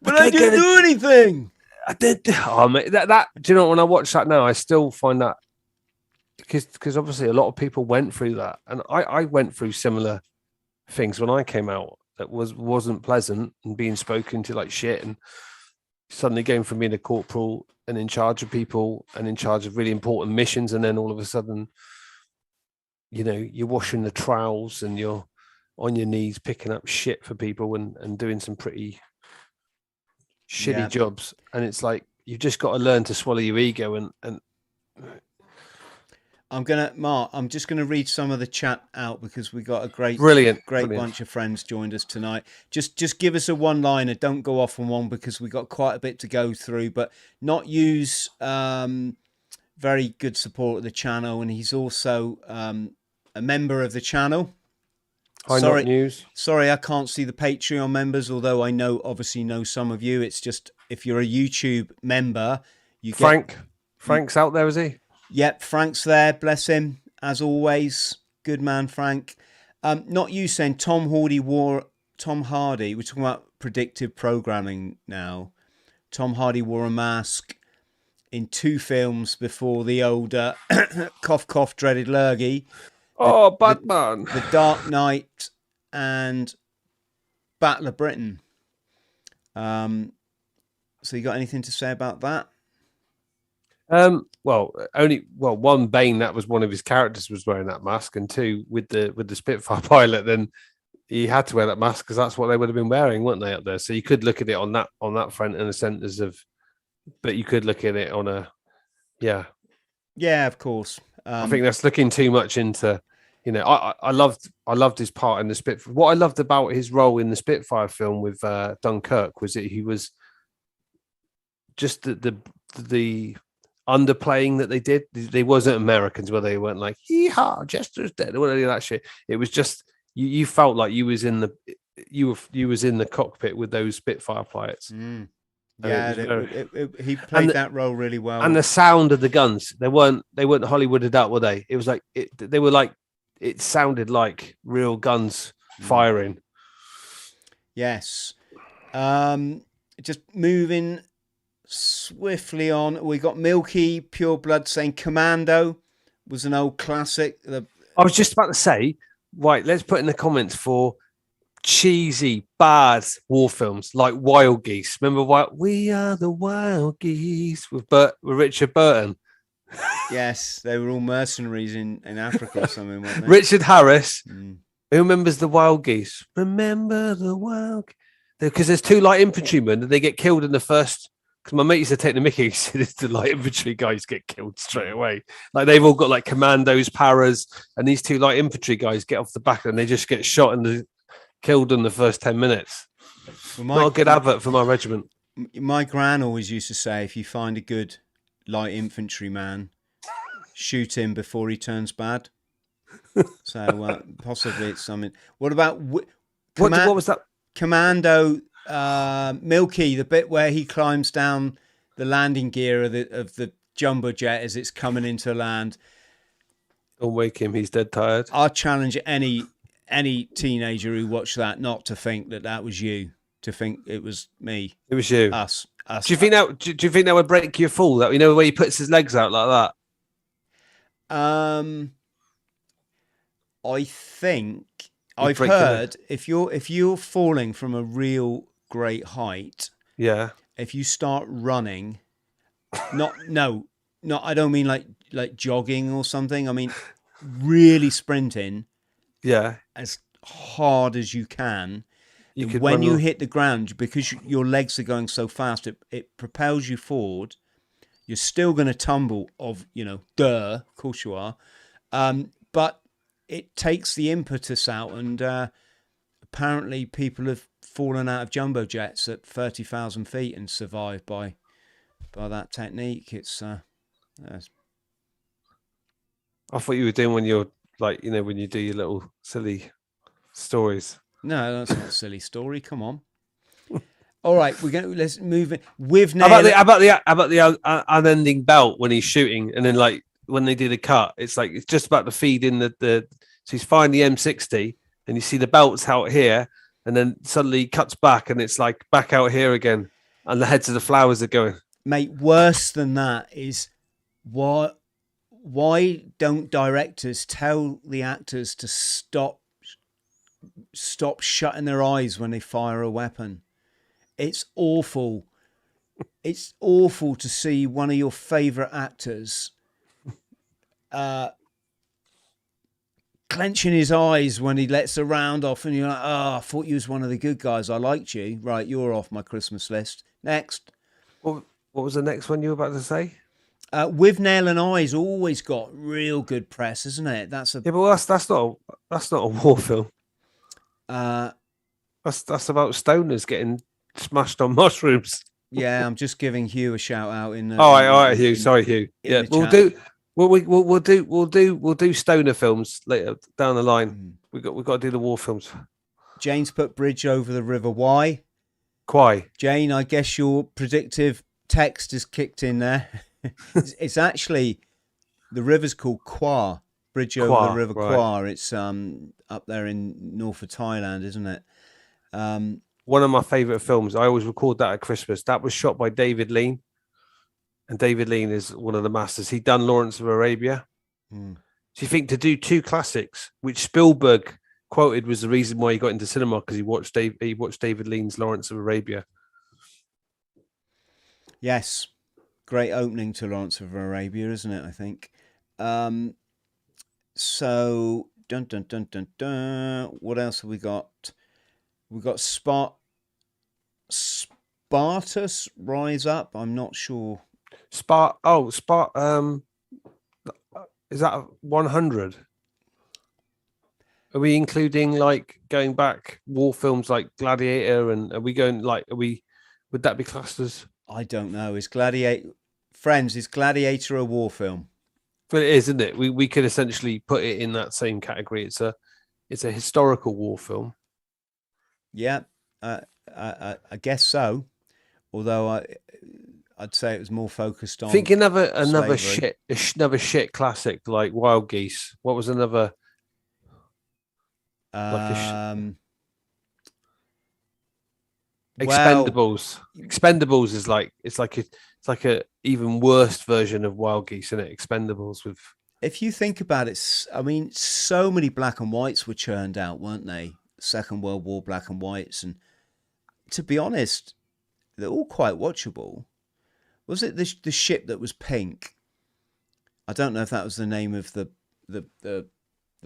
But I didn't do anything. I did. Oh, mate, that. Do you know, when I watch that now, I still find that because obviously a lot of people went through that, and I went through similar things when I came out. That wasn't pleasant, and being spoken to like shit, and suddenly going from being a corporal and in charge of people and in charge of really important missions, and then all of a sudden, you know, you're washing the trowels and you're on your knees picking up shit for people and doing some pretty shitty jobs, and it's like you've just got to learn to swallow your ego. And I'm just gonna read some of the chat out because we got a great bunch of friends joined us tonight. Just give us a one-liner. Don't go off on one because we got quite a bit to go through. But Not Use, very good support of the channel, and he's also a member of the channel. Not News. Sorry, I can't see the Patreon members, although I obviously know some of you. It's just if you're a YouTube member, Frank's out there, is he? Yep, Frank's there. Bless him as always. Good man, Frank. Not You saying Tom Hardy. We're talking about predictive programming now. Tom Hardy wore a mask in 2 films before the old cough cough dreaded lurgy. Batman. The Dark Knight and Battle of Britain. So you got anything to say about that? One, Bane, that was one of his characters was wearing that mask, and 2, with the Spitfire pilot, then he had to wear that mask because that's what they would have been wearing, weren't they, up there? So you could look at it on that front in the centers of, but you could look at it on a, yeah, of course. I think that's looking too much into, you know, I loved his part in the Spitfire. What I loved about his role in the Spitfire film with Dunkirk was that he was just the underplaying that they did. They wasn't Americans where they weren't like, hee-haw, Jester's dead, or any of that shit. It was just you felt like you was in the cockpit with those Spitfire pilots. Yeah, he played that role really well. And the sound of the guns, they weren't Hollywooded out, were they? It was like it sounded like real guns firing. Yes. Just moving swiftly on, we got Milky Pure Blood saying Commando was an old classic. I was just about to say, right, let's put in the comments for cheesy, bad war films like Wild Geese. Remember We Are the Wild Geese with Richard Burton? Yes, they were all mercenaries in Africa or something, weren't they? Richard Harris. Who remembers the Wild Geese? Remember the Wild Geese? Because there's 2 light infantrymen and they get killed in the first. Because my mate used to take the mickey, he said the light infantry guys get killed straight away. Like they've all got like commandos, paras, and these 2 light infantry guys get off the back and they just get shot and killed in the first 10 minutes. Not a good advert for my regiment. My gran always used to say, if you find a good light infantry man, shoot him before he turns bad. So possibly it's something. What about what was that? Commando, Milky, the bit where he climbs down the landing gear of the jumbo jet as it's coming into land. Don't wake him; he's dead tired. I challenge any teenager who watched that not to think that was you, to think it was me. It was you. Us. Do you think that would break your fall? That, you know, where he puts his legs out like that? I think I've heard if you're falling from a real great height, if you start running, not I don't mean like jogging or something. I mean really sprinting, as hard as you can. When you hit the ground, because your legs are going so fast, it propels you forward. You're still going to tumble, of course you are, but it takes the impetus out, and apparently people have fallen out of jumbo jets at 30,000 feet and survived by that technique. It's I thought you were doing when you're like, when you do your little silly stories. No, that's not a silly story. Come on. All right, let's move it. How about the unending belt when he's shooting, and then like when they do the cut, it's like it's just about to feed in the so he's firing the M60, and you see the belts out here, and then suddenly he cuts back, and it's like back out here again, and the heads of the flowers are going. Mate, worse than that is why don't directors tell the actors to stop shutting their eyes when they fire a weapon? It's awful. It's awful to see one of your favourite actors clenching his eyes when he lets a round off, and you're like, oh, I thought you was one of the good guys. I liked you. Right, you're off my Christmas list. Next. What was the next one you were about to say? With Nail and Eyes always got real good press, isn't it? That's a Yeah, but that's not a war film. That's about stoners getting smashed on mushrooms. Yeah, I'm just giving Hugh a shout out in. All right, Hugh. Sorry, Hugh. Yeah, we'll do stoner films later down the line. We've got to do the war films. Jane's put Bridge Over the River. Why? Jane, I guess your predictive text is kicked in there. It's actually, the river's called Kwa. Bridge Over the River Kwa. It's up there in north of Thailand, isn't it? One of my favourite films. I always record that at Christmas. That was shot by David Lean. And David Lean is one of the masters. He'd done Lawrence of Arabia. So you think to do two classics, which Spielberg quoted was the reason why he got into cinema, because he watched David Lean's Lawrence of Arabia. Yes. Great opening to Lawrence of Arabia, isn't it? I think. So, dun dun dun dun dun. What else have we got? We've got Spartus Rise Up. I'm not sure. Is that 100? Are we including like going back war films like Gladiator, and are we going like would that be classed as? I don't know. Is Gladiator a war film? But it is, isn't it? We could essentially put it in that same category. It's a historical war film. Yeah, I guess so. Although I'd say it was more focused on. Think another shit classic like Wild Geese. What was another? Expendables. Expendables is like it's like a even worse version of Wild Geese, isn't it? Expendables with. If you think about it, I mean, so many black and whites were churned out, weren't they? Second World War black and whites, and to be honest, they're all quite watchable. Was it the ship that was pink? I don't know if that was the name of the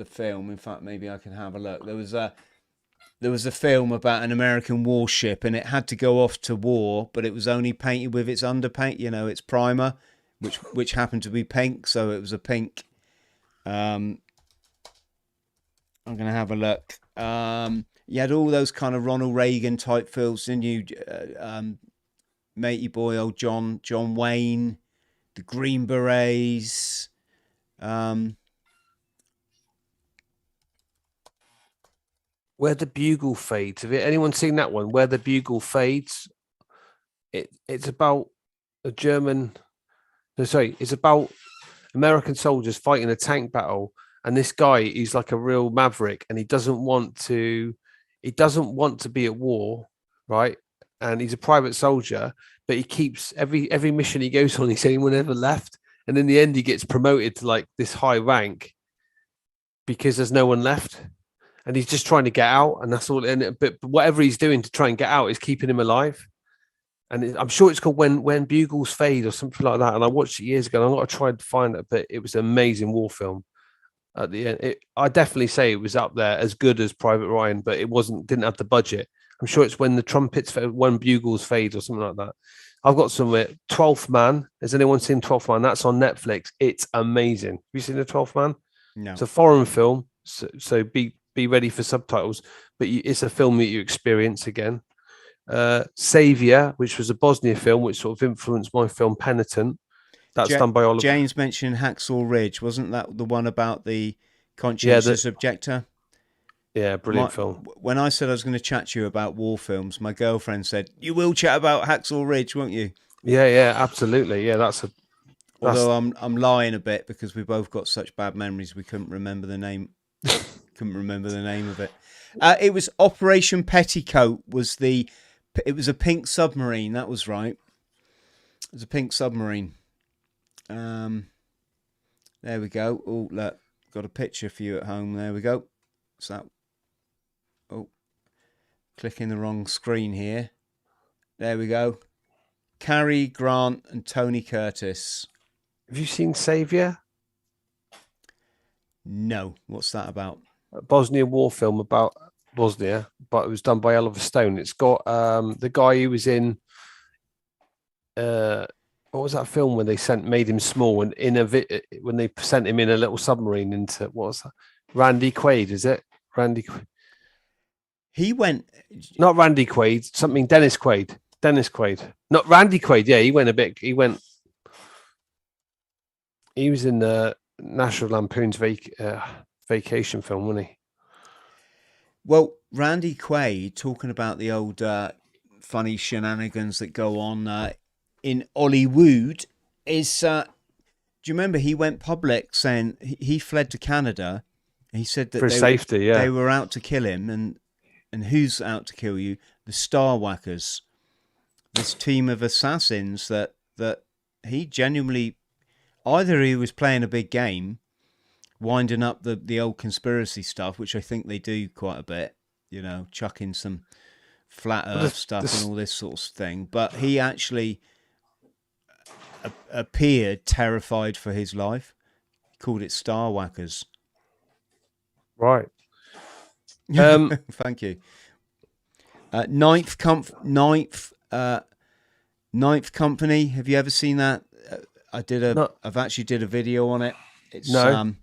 film. In fact, maybe I can have a look. There was a film about an American warship, and it had to go off to war, but it was only painted with its underpaint, its primer, which happened to be pink, so it was a pink. I'm gonna have a look. You had all those kind of Ronald Reagan type films, didn't you? Matey Boy, old John Wayne, the Green Berets. Where the Bugle Fades. Have anyone seen that one? Where the Bugle Fades. It's about a German. No, sorry, it's about American soldiers fighting a tank battle, and this guy, he's like a real maverick, and he doesn't want to be at war, right? And he's a private soldier, but he keeps every mission he goes on, he's anyone ever left, and in the end, he gets promoted to like this high rank because there's no one left. And he's just trying to get out, and that's all. But whatever he's doing to try and get out is keeping him alive. And I'm sure it's called When Bugles Fade or something like that. And I watched it years ago, and I'm going to try to find it, but it was an amazing war film. At the end, I definitely say it was up there, as good as Private Ryan, but didn't have the budget. I'm sure it's When Bugles Fade or something like that. I've got somewhere. 12th Man. Has anyone seen 12th Man? That's on Netflix. It's amazing. Have you seen the 12th Man? No. It's a foreign film, so be ready for subtitles, but it's a film that you experience again. Savior, which was a Bosnia film, which sort of influenced my film Penitent. That's done by Oliver. James mentioned Hacksaw Ridge. Wasn't that the one about the conscientious objector? Yeah, brilliant film. When I said I was going to chat to you about war films, my girlfriend said, "You will chat about Hacksaw Ridge, won't you?" Yeah, absolutely. Yeah, Although I'm lying a bit because we both got such bad memories we couldn't remember the name couldn't remember the name of it. It was Operation Petticoat. It was a pink submarine. That was right. It was a pink submarine. There we go. Oh, look, got a picture for you at home. There we go. So, clicking the wrong screen here. There we go. Cary Grant and Tony Curtis. Have you seen Saviour? No. What's that about? A Bosnia war film about Bosnia, but it was done by Oliver Stone. It's got the guy who was in what was that film when they made him small and when they sent him in a little submarine into what was that? Randy Quaid, is it? Randy Quaid. He went not Randy Quaid, something Dennis Quaid. Dennis Quaid. Not Randy Quaid, yeah, he was in the National Lampoon's vacation film, wasn't he? Well, Randy Quaid, talking about the old funny shenanigans that go on in Hollywood, is do you remember he went public saying he fled to Canada? He said that for safety, yeah, they were out to kill him, and who's out to kill you? The Star Whackers, this team of assassins that he genuinely, either he was playing a big game, winding up the old conspiracy stuff, which I think they do quite a bit, you know, chucking some flat earth stuff and all this sort of thing. But he actually appeared terrified for his life. He called it Star Whackers. Right. Thank you. Ninth Company. Have you ever seen that? I've actually did a video on it. It's no.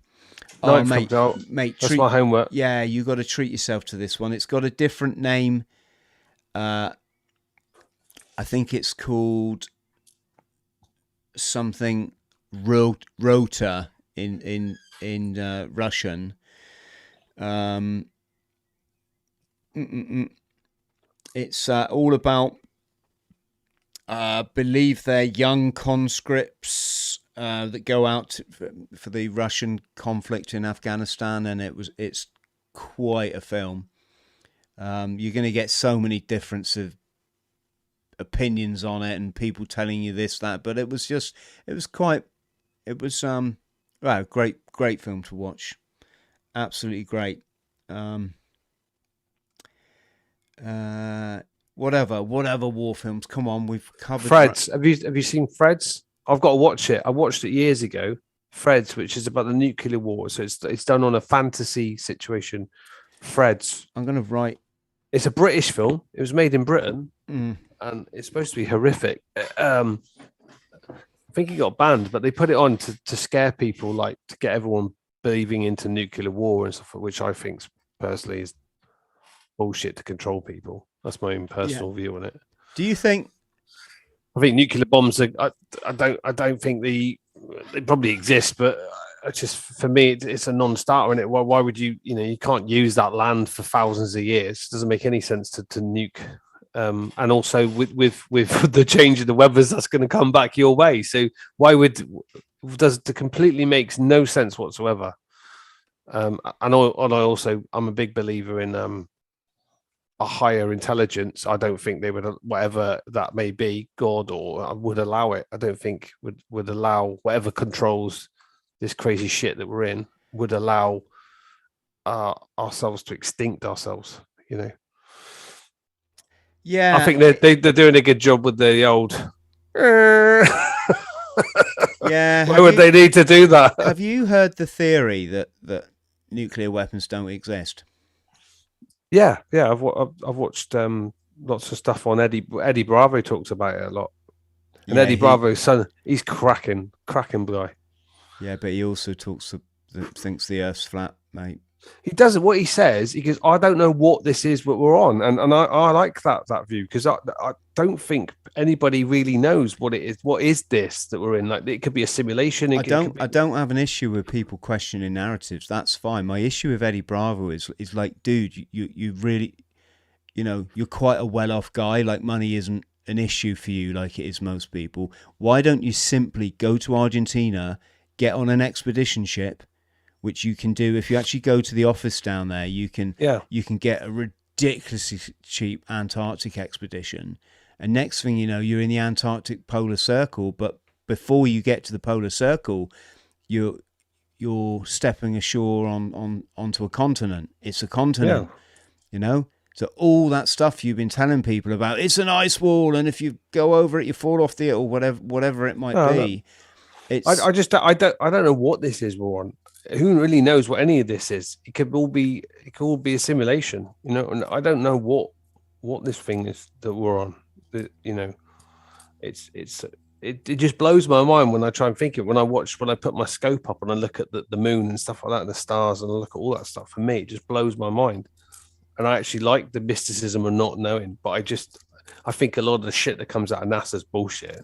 Mate, that's my homework. Yeah, you got to treat yourself to this one. It's got a different name. I think it's called something Rota in Russian. It's all about, believe they're young conscripts that go out for the Russian conflict in Afghanistan, and it's quite a film. You're going to get so many different opinions on it, and people telling you this, that, but it was great film to watch. Absolutely great. Whatever war films. Come on, we've covered. Fred's. Have you seen Fred's? I've got to watch it. I watched it years ago. Fred's, which is about the nuclear war. So it's done on a fantasy situation. Fred's. I'm going to write. It's a British film. It was made in Britain, and it's supposed to be horrific. I think it got banned, but they put it on to scare people, like to get everyone believing into nuclear war and stuff, which I think personally is bullshit to control people. That's my own personal view on it. Do you think? I think nuclear bombs are. I don't think they probably exist, but just for me, it's a non-starter. In it, why would you? You can't use that land for thousands of years. It doesn't make any sense to nuke. And also with the change of the weathers, that's going to come back your way. So why it completely makes no sense whatsoever. And I'm a big believer in a higher intelligence. I don't think they would, whatever that may be, God or would allow it. I don't think would allow whatever controls this crazy shit that we're in would allow ourselves to extinct ourselves. Yeah, I think they're doing a good job with the old. Yeah, why would they need to do that? Have you heard the theory that nuclear weapons don't exist? Yeah. I've watched lots of stuff on Eddie Bravo talks about it a lot, and Eddie Bravo's son, he's cracking guy. Yeah, but he also thinks the Earth's flat, mate. He doesn't. What he says, he goes, I don't know what this is, what we're on, and I like that view, because I don't think anybody really knows what it is. What is this that we're in? Like, it could be a simulation. I don't have an issue with people questioning narratives. That's fine. My issue with Eddie Bravo is like, dude, you really, you're quite a well-off guy. Like, money isn't an issue for you like it is most people. Why don't you simply go to Argentina, get on an expedition ship which you can do if you actually go to the office down there. You can get a ridiculously cheap Antarctic expedition, and next thing you know, you're in the Antarctic polar circle. But before you get to the polar circle, you're stepping ashore onto a continent. It's a continent, you know. So all that stuff you've been telling people about, it's an ice wall, and if you go over it, you fall off the, or whatever it might be. I don't know what this is we're on. Who really knows what any of this is? It could all be a simulation, you know. And I don't know what this thing is that we're on. You know, it just blows my mind when I try and think of it. When I put my scope up and I look at the moon and stuff like that, and the stars, and I look at all that stuff. For me, it just blows my mind. And I actually like the mysticism of not knowing, but I think a lot of the shit that comes out of NASA is bullshit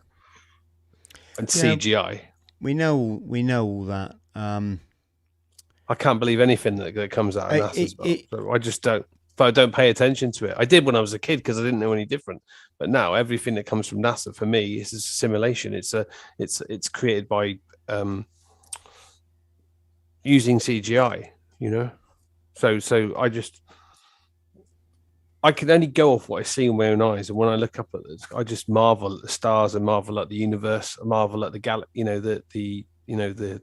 and CGI. We know all that. I can't believe anything that comes out of NASA. So I just don't. But I don't pay attention to it. I did when I was a kid because I didn't know any different. But now everything that comes from NASA for me is a simulation. It's created by using CGI. You know, so I can only go off what I see with my own eyes, and when I look up at this, I just marvel at the stars and marvel at the universe, and marvel at the galaxy. You know, the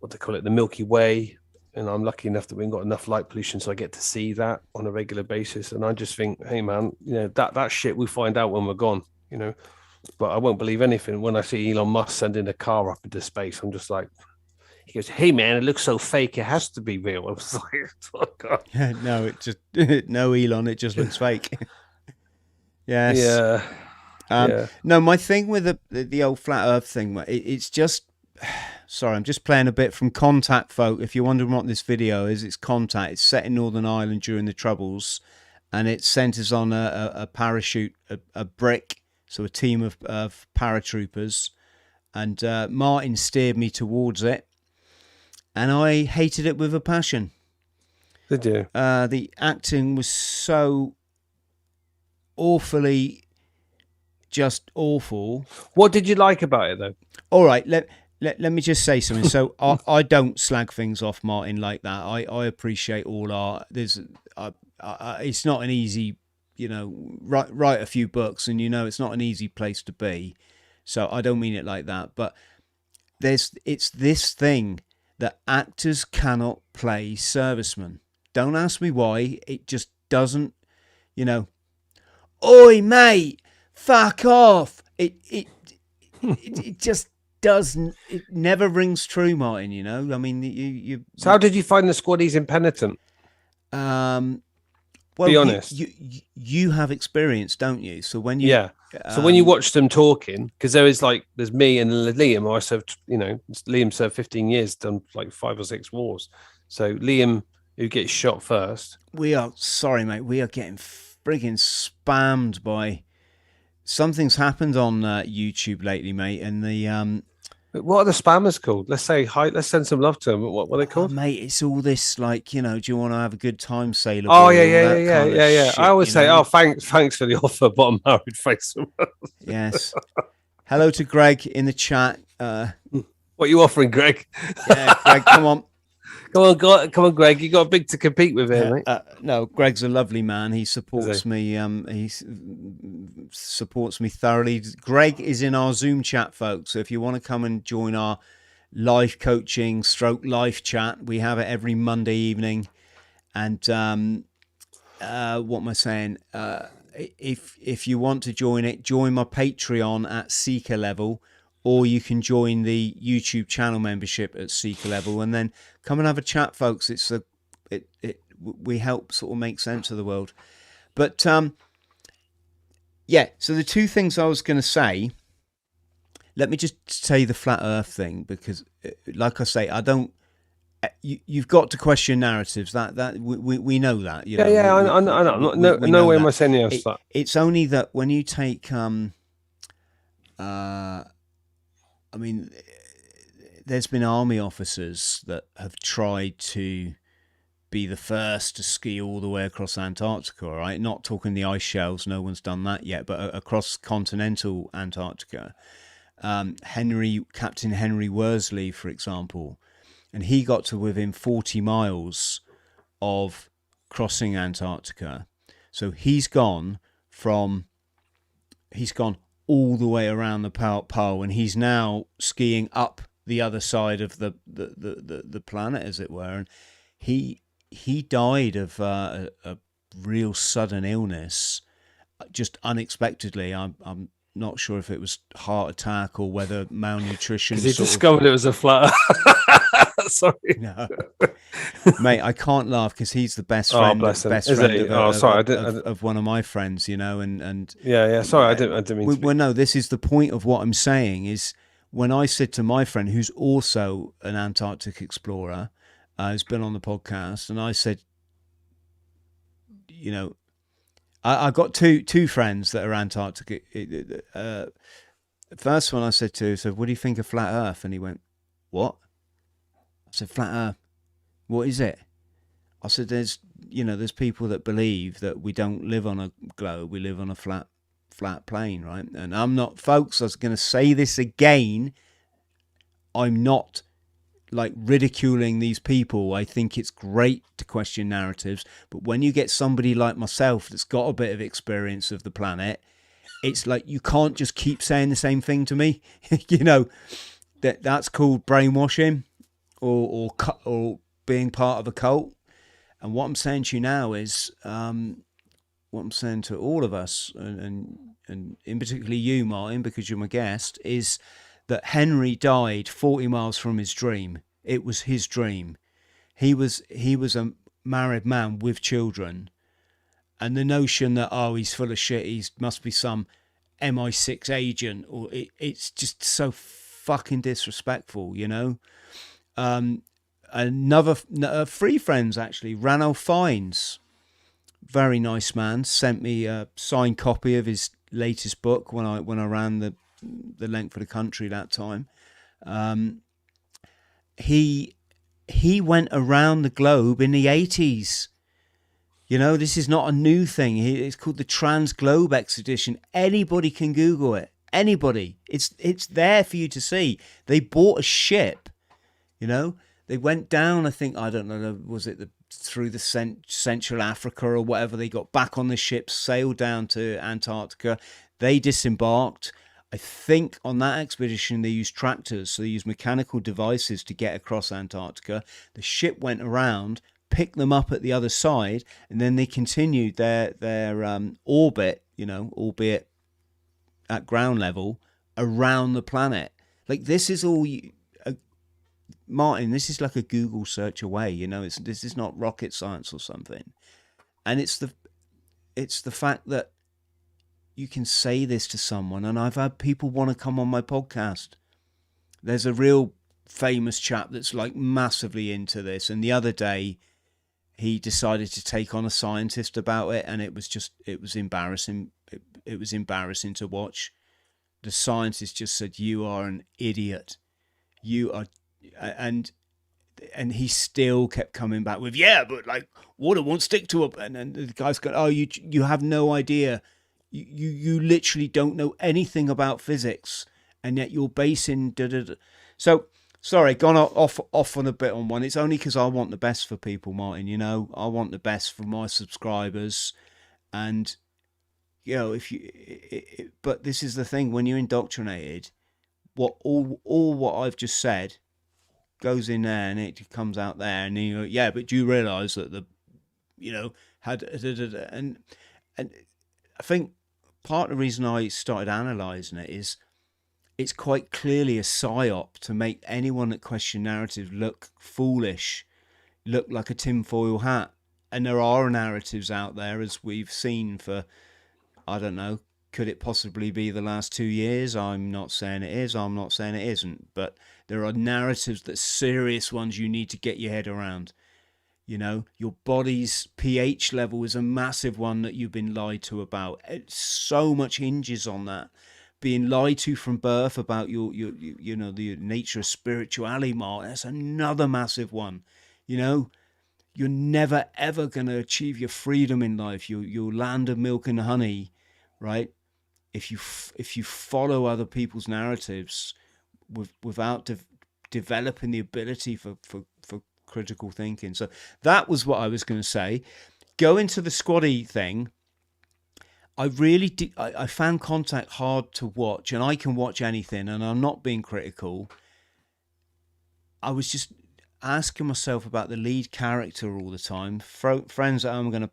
what they call it, the Milky Way. And I'm lucky enough that we've got enough light pollution, so I get to see that on a regular basis. And I just think, hey man, you know, that shit we find out when we're gone. You know, but I won't believe anything when I see Elon Musk sending a car up into space. I'm just like. He goes, hey man, it looks so fake. It has to be real. I was like, oh God. No, it just no Elon. It just looks fake. Yes. Yeah. No, my thing with the old flat Earth thing, it's just. Sorry, I'm just playing a bit from Contact, folk. If you're wondering what this video is, it's Contact. It's set in Northern Ireland during the Troubles, and it centres on a parachute, a brick, so a team of paratroopers, and Martin steered me towards it. And I hated it with a passion. Did you? The acting was so awfully just awful. What did you like about it, though? All right, let me just say something. So I don't slag things off, Martin, like that. I appreciate all art. It's not an easy, you know, write a few books, and you know it's not an easy place to be. So I don't mean it like that. But it's this thing that actors cannot play servicemen. Don't ask me why. It just doesn't, you know. Oi, mate, fuck off. It just doesn't. It never rings true, Martin. You know. I mean, you. So how did you find the squaddies impenitent? Well, be honest. You have experience, don't you? So when you So when you watch them talking, because there's me and Liam, who I served, you know, Liam served 15 years, done like 5 or 6 wars. So Liam, who gets shot first. We are getting frigging spammed by something's happened on YouTube lately, mate. And the what are the spammers called? Let's say hi. Let's send some love to them. What are they called? Mate, it's all this like, you know, do you want to have a good time, sailor? Oh yeah. Shit, I always say, know? Oh, thanks for the offer, but I'm married. Face. Yes. Hello to Greg in the chat. What are you offering, Greg? Yeah, Greg, come on. Come on, Greg. You got big to compete with here, mate. No, Greg's a lovely man. He supports me. He supports me thoroughly. Greg is in our Zoom chat, folks. So if you want to come and join our life coaching / life chat, we have it every Monday evening. And what am I saying? If you want to join it, join my Patreon at Seeker level. Or you can join the YouTube channel membership at Seeker level, and then come and have a chat, folks. We help sort of make sense of the world. But yeah. So the two things I was going to say. Let me just say the flat Earth thing, because, like I say, I don't. You've got to question narratives. That we know that. You know, I know. No way am I saying yes. It's only that when you take I mean, there's been army officers that have tried to be the first to ski all the way across Antarctica, all right? Not talking the ice shelves, no one's done that yet, but across continental Antarctica. Captain Henry Worsley, for example, and he got to within 40 miles of crossing Antarctica. So he's gone all the way around the pole, and he's now skiing up the other side of the planet, as it were. And he died of a real sudden illness, just unexpectedly. I'm not sure if it was heart attack or whether malnutrition. Because he discovered it was a flat. Sorry, no, mate, I can't laugh because he's the best friend, of one of my friends, you know, and yeah. Sorry, I didn't mean. Well, no, this is the point of what I'm saying is when I said to my friend, who's also an Antarctic explorer, who's been on the podcast, and I said, you know, I got two friends that are Antarctic. The first one I said to, so what do you think of flat Earth? And he went, what? I said, flat Earth, what is it? I said, there's people that believe that we don't live on a globe, we live on a flat plane, right? And I'm not, folks, I was going to say this again, I'm not like ridiculing these people. I think it's great to question narratives, but when you get somebody like myself that's got a bit of experience of the planet, it's like you can't just keep saying the same thing to me. You know, that's called brainwashing or being part of a cult. And what I'm saying to you now is what I'm saying to all of us, and in particularly you, Martin, because you're my guest, is that Henry died 40 miles from his dream. It was his dream. He was a married man with children. And the notion that, oh, he's full of shit, he must be some MI6 agent, or it's just so fucking disrespectful, you know? Three friends, actually, Ranulph Fiennes, very nice man, sent me a signed copy of his latest book when I ran the length of the country that time. He went around the globe in the 80s. You know, this is not a new thing. It's called the Trans-Globe Expedition. Anybody can Google it. Anybody. It's there for you to see. They bought a ship, you know. They went down, I think, I don't know, was it through the Central Africa or whatever. They got back on the ship, sailed down to Antarctica. They disembarked. I think on that expedition they used tractors, so they used mechanical devices to get across Antarctica. The ship went around, picked them up at the other side, and then they continued their orbit, you know, albeit at ground level, around the planet. Like, this is all... Martin, this is like a Google search away, you know. This is not rocket science or something, and it's the fact that you can say this to someone, and I've had people want to come on my podcast. There's a real famous chap that's like massively into this, and the other day he decided to take on a scientist about it, and it was embarrassing. It was embarrassing to watch. The scientist just said, "You are an idiot. You are." And he still kept coming back with, yeah, but like water won't stick to it. And the guy's going, oh, you have no idea. You literally don't know anything about physics, and yet you're basing da-da-da. So sorry, gone off on a bit on one. It's only because I want the best for people, Martin. You know, I want the best for my subscribers, and you know, but this is the thing: when you're indoctrinated, all what I've just said goes in there and it comes out there, and you go, yeah, but do you realise that and I think part of the reason I started analysing it is it's quite clearly a psyop to make anyone that question narratives look foolish, look like a tinfoil hat. And there are narratives out there, as we've seen for, I don't know, could it possibly be the last 2 years? I'm not saying it is, I'm not saying it isn't, but there are narratives, that serious ones you need to get your head around. You know, your body's pH level is a massive one that you've been lied to about. So much hinges on that. Being lied to from birth about your the nature of spirituality, Mark, that's another massive one. You know, you're never ever going to achieve your freedom in life, your land of milk and honey, right? If you follow other people's narratives without developing the ability for critical thinking. So that was what I was going to say. Going to the squatty thing, I really did. I found Contact hard to watch, and I can watch anything, and I'm not being critical. I was just asking myself about the lead character all the time. Friends at home, I'm going to,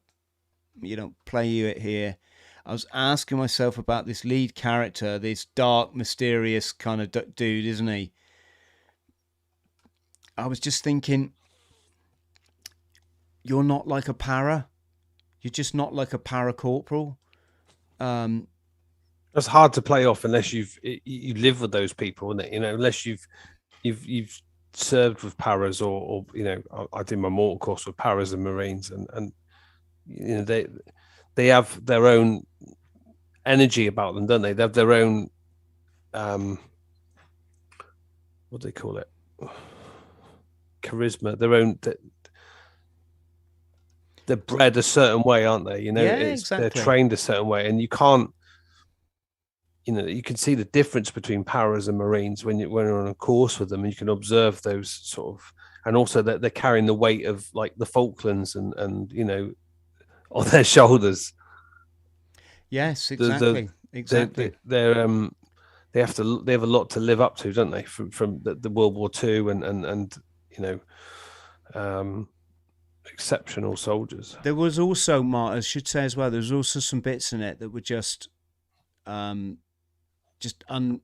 play you it here. I was asking myself about this lead character, this dark, mysterious kind of dude, isn't he? I was just thinking, you're not like a para. You're just not like a para corporal. It's hard to play off unless you live with those people, isn't it? Unless you've served with paras or I did my mortal course with paras and marines, and they have their own energy about them, don't they? They have their own what do they call it? Charisma, their own. They're bred a certain way, aren't they? Exactly. They're trained a certain way, and you can't. You can see the difference between paras and marines when you're on a course with them, and you can observe those sort of, and also that they're carrying the weight of like the Falklands and on their shoulders. Yes, exactly. Exactly. They have a lot to live up to, don't they? From the World War II and exceptional soldiers. There was also, Mark, I should say as well, there was also some bits in it that were just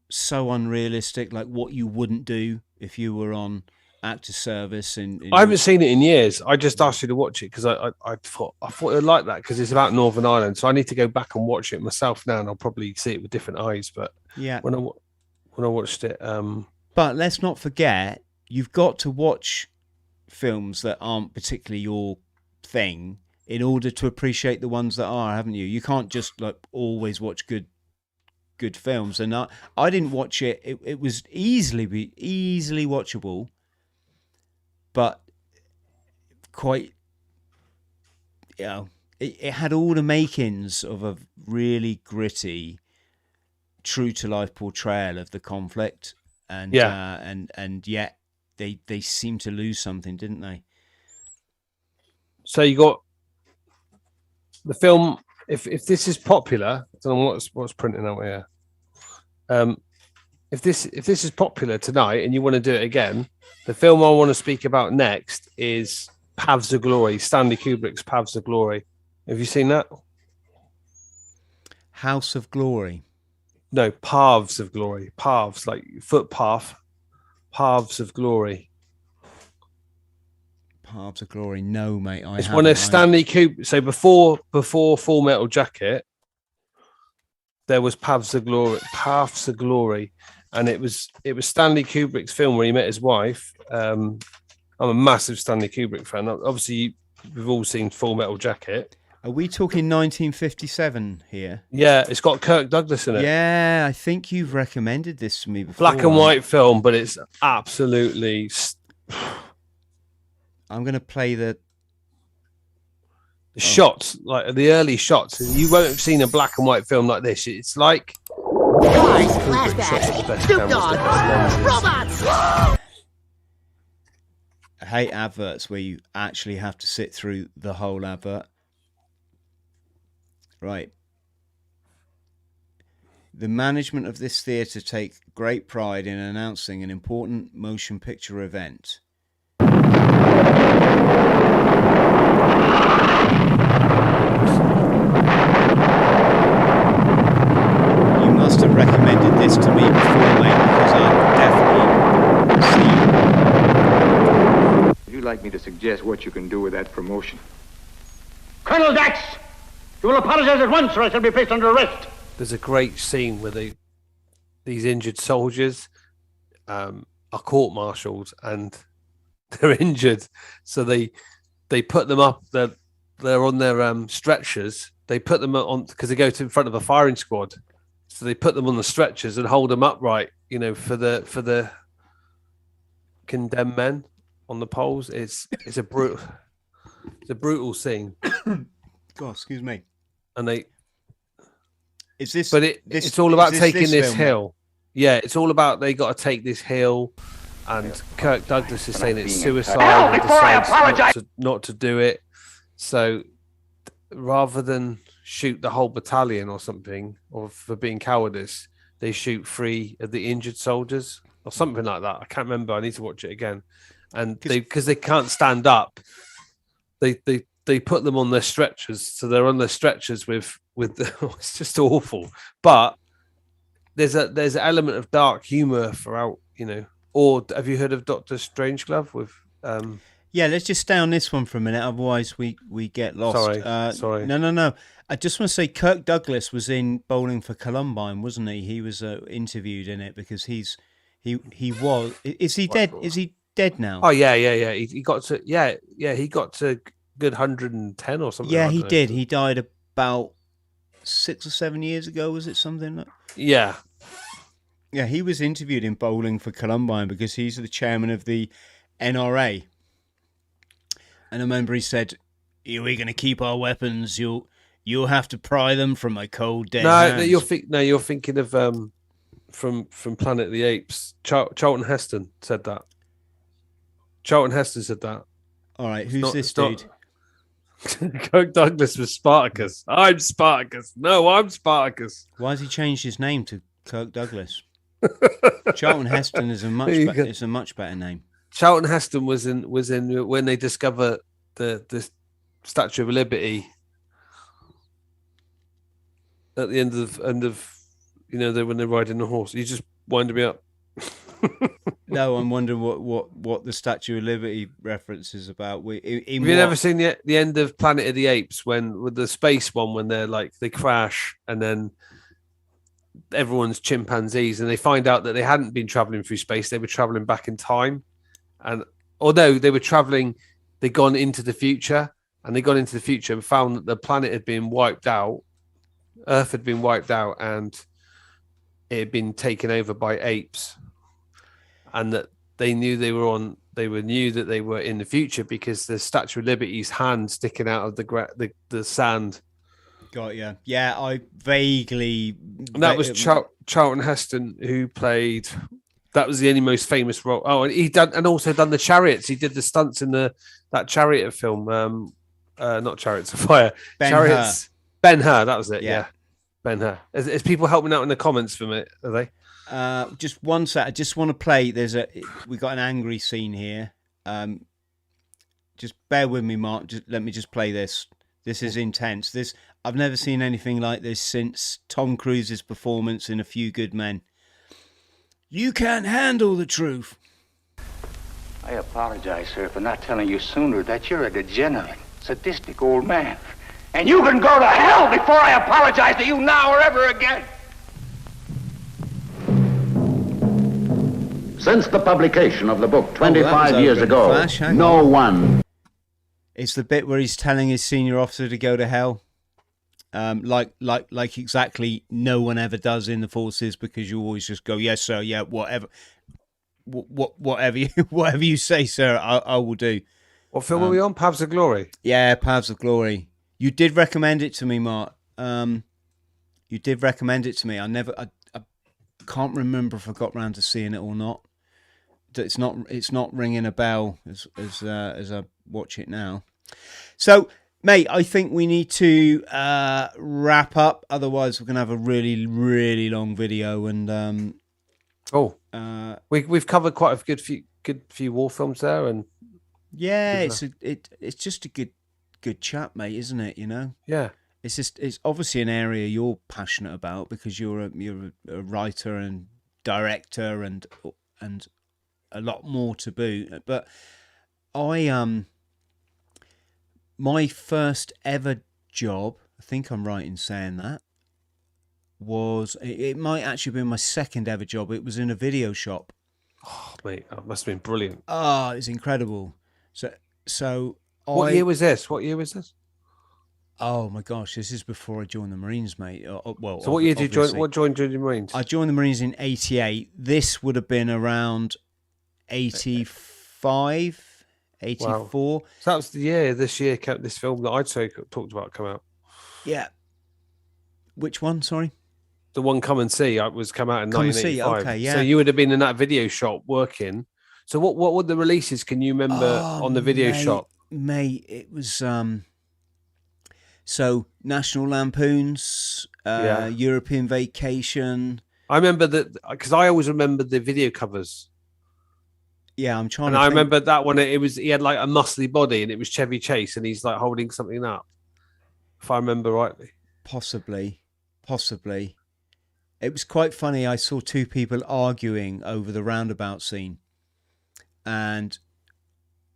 so unrealistic, like what you wouldn't do if you were on active service. I haven't seen it in years. I just asked you to watch it because I thought I'd like that because it's about Northern Ireland. So I need to go back and watch it myself now, and I'll probably see it with different eyes. But yeah, when I watched it, but let's not forget, you've got to watch films that aren't particularly your thing in order to appreciate the ones that are, haven't you? You can't just like always watch good films. And I didn't watch it. It was easily watchable, but quite, it had all the makings of a really gritty, true to life portrayal of the conflict, and yet they seem to lose something, didn't they? So you got the film. If this is popular, I don't know what's printing out here. If this is popular tonight and you want to do it again, the film I want to speak about next is Paths of Glory, Stanley Kubrick's Paths of Glory. Have you seen that? House of Glory. No, Paths of Glory. Paths, like footpath. Paths of Glory. Paths of Glory. No, mate. It's one of Stanley Kubrick. So before Full Metal Jacket, there was Paths of Glory. Paths of Glory, and it was Stanley Kubrick's film where he met his wife. I'm a massive Stanley Kubrick fan. Obviously, we've all seen Full Metal Jacket. Are we talking 1957 here? Yeah, it's got Kirk Douglas in it. Yeah, I think you've recommended this to me before. Black and white film, but it's absolutely. I'm going to play the shots, like the early shots. You won't have seen a black and white film like this. It's like Snoop Dogg, robots. I hate adverts where you actually have to sit through the whole advert. Right. The management of this theatre take great pride in announcing an important motion picture event. You must have recommended this to me before, mate, because I've definitely seen. Would you like me to suggest what you can do with that promotion? Colonel Dax! You will apologize at once or I shall be placed under arrest. There's a great scene where these injured soldiers are court-martialed and they're injured. So they put them up, they're on their stretchers. They put them on because they go to in front of a firing squad. So they put them on the stretchers and hold them upright, for the condemned men on the poles. It's a brutal scene. God, excuse me. And is this? But it's all about taking this film? hill. Yeah, it's all about they got to take this hill, and Kirk Douglas is saying it's suicide Hell, and before I decides apologize. not to do it. So rather than shoot the whole battalion or something, or for being cowardice, they shoot 3 of the injured soldiers or something like that. I can't remember. I need to watch it again. And because they can't stand up, they put them on their stretchers. So they're on their stretchers with it's just awful. But there's an element of dark humor throughout, you know. Or have you heard of Dr. Strangelove with Yeah, let's just stay on this one for a minute, otherwise we get lost. Sorry. No. I just want to say Kirk Douglas was in Bowling for Columbine, wasn't he? He was interviewed in it because he was. Is he dead? Is he dead now? Oh yeah. He got to he got to good 110 or something. Yeah, I he don't know. did. He died about 6 or 7 years ago. Was it something like? Yeah. Yeah, he was interviewed in Bowling for Columbine because he's the chairman of the NRA. And I remember he said, "Are we going to keep our weapons? You'll have to pry them from my cold dead hands." You're thinking of from Planet of the Apes. Charlton Heston said that. Charlton Heston said that. All right, who's this dude? Kirk Douglas was Spartacus. I'm Spartacus. No, I'm Spartacus. Why has he changed his name to Kirk Douglas? Charlton Heston is a much better name. Charlton Heston was in when they discover the Statue of Liberty at the end of when they're riding the horse. You just winded me up. No, I'm wondering what the Statue of Liberty reference is about. Have you never seen the end of Planet of the Apes with the space one when they're like they crash and then everyone's chimpanzees and they find out that they hadn't been traveling through space, they were traveling back in time. And although they were traveling, they'd gone into the future and found that the planet had been wiped out, Earth had been wiped out, and it had been taken over by apes. And that they knew they were in the future because the Statue of Liberty's hand sticking out of the sand. Got you. Yeah, I vaguely. And that was Charlton Heston who played. That was the only most famous role. Oh, and also done the Chariots. He did the stunts in that Chariot film. Not Chariots of Fire. Chariots. Ben-Hur. That was it. Yeah. Ben-Hur. Is people helping out in the comments for me? Are they? Just one sec. I just want to play. We got an angry scene here. Just bear with me, Mark. Let me just play this. This is intense. I've never seen anything like this since Tom Cruise's performance in A Few Good Men. You can't handle the truth. I apologize, sir, for not telling you sooner that you're a degenerate, sadistic old man. And you can go to hell before I apologize to you now or ever again. Since the publication of the book 25 years ago, Flash, no one... It's the bit where he's telling his senior officer to go to hell. Like exactly no one ever does in the forces, because you always just go, yes, sir, yeah, whatever. Whatever you say, sir, I will do. What film are we on? Paths of Glory? Yeah, Paths of Glory. You did recommend it to me, Mark. You did recommend it to me. I can't remember if I got round to seeing it or not. It's not ringing a bell as I watch it now. So, mate, I think we need to wrap up. Otherwise, we're gonna have a really, really long video. And we've covered quite a good few war films there, and yeah, it's just a good chat, mate, isn't it? You know? Yeah. It's obviously an area you're passionate about because you're a writer and director and a lot more to boot. But my first ever job, I think I'm right in saying that, it might actually be my second ever job. It was in a video shop. Oh, mate, that must have been brilliant. Oh, it's incredible. So what year was this? Oh my gosh, this is before I joined the Marines, mate. Well, so what year did you join? What joined the Marines? I joined the Marines in '88. This would have been around 85, 84. Wow. So that was the year. This film that I'd talked about come out. Yeah. Which one? Sorry. The one Come and See was come out in Come and 1985. See. Okay, yeah. So you would have been in that video shop working. So what were the releases? Can you remember on the video shop? Mate, it was so National Lampoons, European Vacation. I remember that because I always remember the video covers. Yeah, I'm trying and to I think. remember that one. He had like a muscly body, and it was Chevy Chase, and he's like holding something up. If I remember rightly, Possibly. It was quite funny. I saw two people arguing over the roundabout scene, and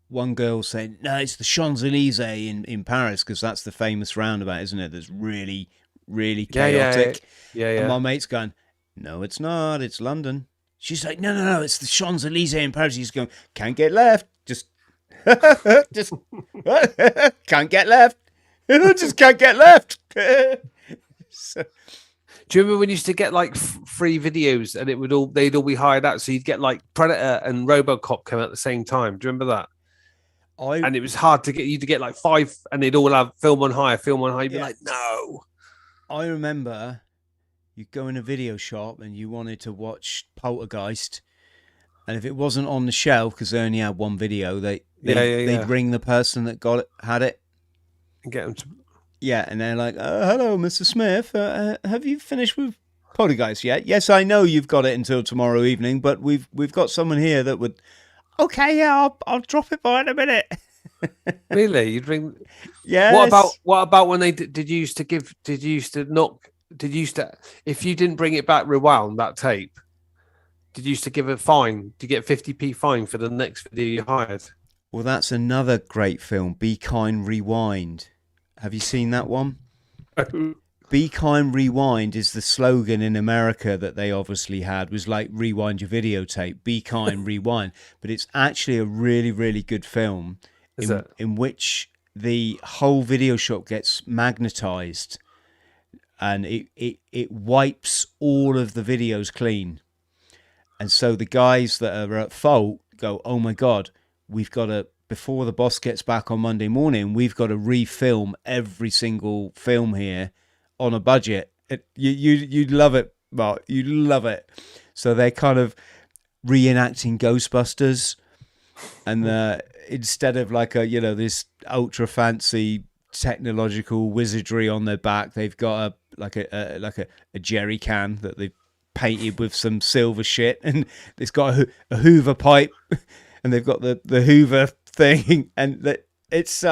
one girl said, "No, it's the Champs-Élysées in Paris because that's the famous roundabout, isn't it? That's really, really chaotic." Yeah. And my mate's going, "No, it's not. It's London." She's like, no, it's the Champs-Élysées in Paris. He's going, "Can't get left. Just can't get left. Just can't get left." So, do you remember when you used to get like free videos and they'd all be hired out? So you'd get like Predator and RoboCop come out at the same time. Do you remember that? And it was hard to get you to get like 5, and they'd all have film on hire. You'd be like, no. I remember you go in a video shop and you wanted to watch Poltergeist, and if it wasn't on the shelf because they only had one video, they'd ring the person that had it and get them to. Yeah, and they're like, "Hello, Mr. Smith. Have you finished with Poltergeist yet?" "Yes, I know you've got it until tomorrow evening, but we've got someone here that would." "Okay, yeah, I'll drop it by in a minute." Really, you'd ring? Yeah. What about when they did you used to if you didn't bring it back rewound that tape? Did you used to give a fine? Did you get 50p fine for the next video you hired? Well, that's another great film, Be Kind, Rewind. Have you seen that one? Be Kind, Rewind is the slogan in America that they obviously had, was like rewind your videotape, Be Kind, Rewind. But it's actually a really, really good film in which the whole video shop gets magnetized and it wipes all of the videos clean. And so the guys that are at fault go, "Oh my God, we've got to, before the boss gets back on Monday morning, we've got to refilm every single film here on a budget." You'd love it, Mark. You'd love it. So they're kind of reenacting Ghostbusters, and instead of like this ultra fancy technological wizardry on their back, they've got a jerry can that they've painted with some silver shit, and it's got a Hoover pipe, and they've got the Hoover thing, and it's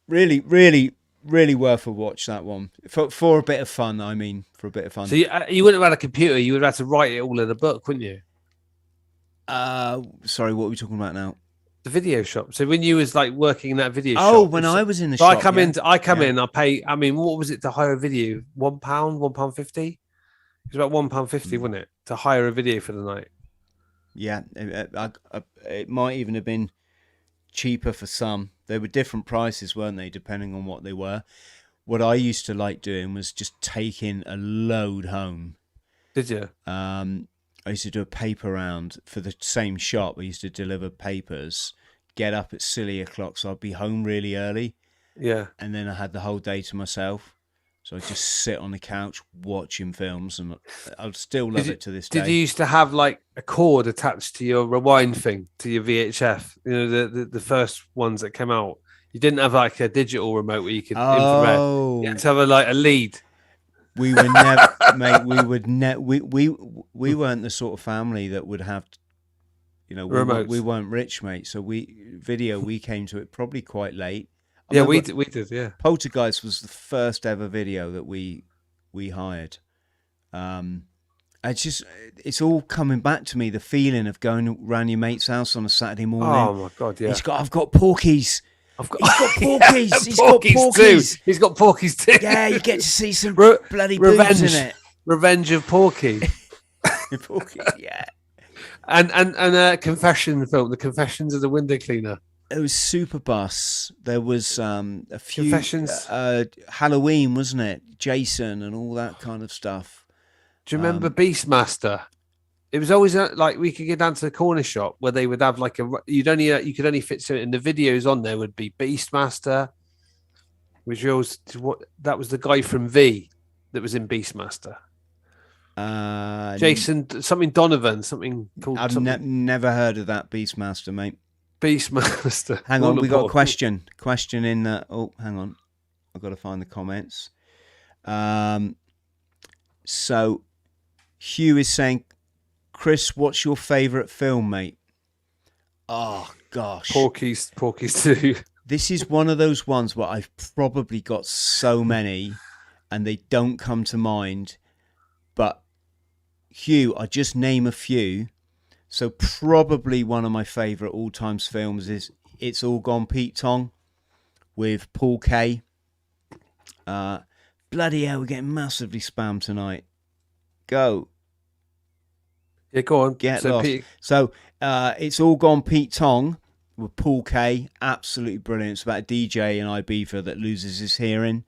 really, really, really worth a watch, that one, for a bit of fun. I mean, for a bit of fun. So you wouldn't have had a computer, you would have had to write it all in a book, wouldn't you? Sorry, what are we talking about now? The video shop. So when you was like working in that video shop. Oh, when I was in the shop. I come in, I pay, I mean, what was it to hire a video? £1, £1.50? It was about £1.50, wasn't it? To hire a video for the night. Yeah, it might even have been cheaper for some. There were different prices, weren't they, depending on what they were. What I used to like doing was just taking a load home. Did you? I used to do a paper round for the same shop. I used to deliver papers, get up at silly o'clock, so I'd be home really early. Yeah. And then I had the whole day to myself. So I just sit on the couch watching films, and I'll still love it to this day. Did you used to have like a cord attached to your rewind thing, to your VHF? You know, the first ones that came out. You didn't have like a digital remote where you could infrared. You had to have a lead. We were never, mate. We weren't the sort of family that would have, remotes. We weren't rich, mate. So we came to it probably quite late. We did. Yeah. Poltergeist was the first ever video that we hired. It's all coming back to me. The feeling of going around your mate's house on a Saturday morning. Oh my God! Yeah. I've got Porkies. He's got Porkies. Yeah, He's got Porkies. He's got Porkies too. Yeah, you get to see some bloody boobs in it. Revenge of Porky. Porky, yeah. And a confession film, The Confessions of the Window Cleaner. It was Superbus. There was a few Confessions. Halloween, wasn't it? Jason and all that kind of stuff. Do you remember Beastmaster? It was always like we could go down to the corner shop where they would have like you could only fit so, and the videos on there would be Beastmaster, which that was the guy from V that was in Beastmaster. Jason, something Donovan, something called. I've never heard of that Beastmaster, mate. Beastmaster. Hang on, we got a question. Question in the. Oh, hang on. I've got to find the comments. So, Hugh is saying, Chris, what's your favourite film, mate? Oh, gosh. Porky's 2. This is one of those ones where I've probably got so many and they don't come to mind. But, Hugh, I just name a few. So probably one of my favourite all-time films is It's All Gone Pete Tong with Paul Kay. Bloody hell, we're getting massively spammed tonight. Go. Yeah, go on. Get lost. So It's All Gone Pete Tong with Paul Kay. Absolutely brilliant. It's about a DJ in Ibiza that loses his hearing.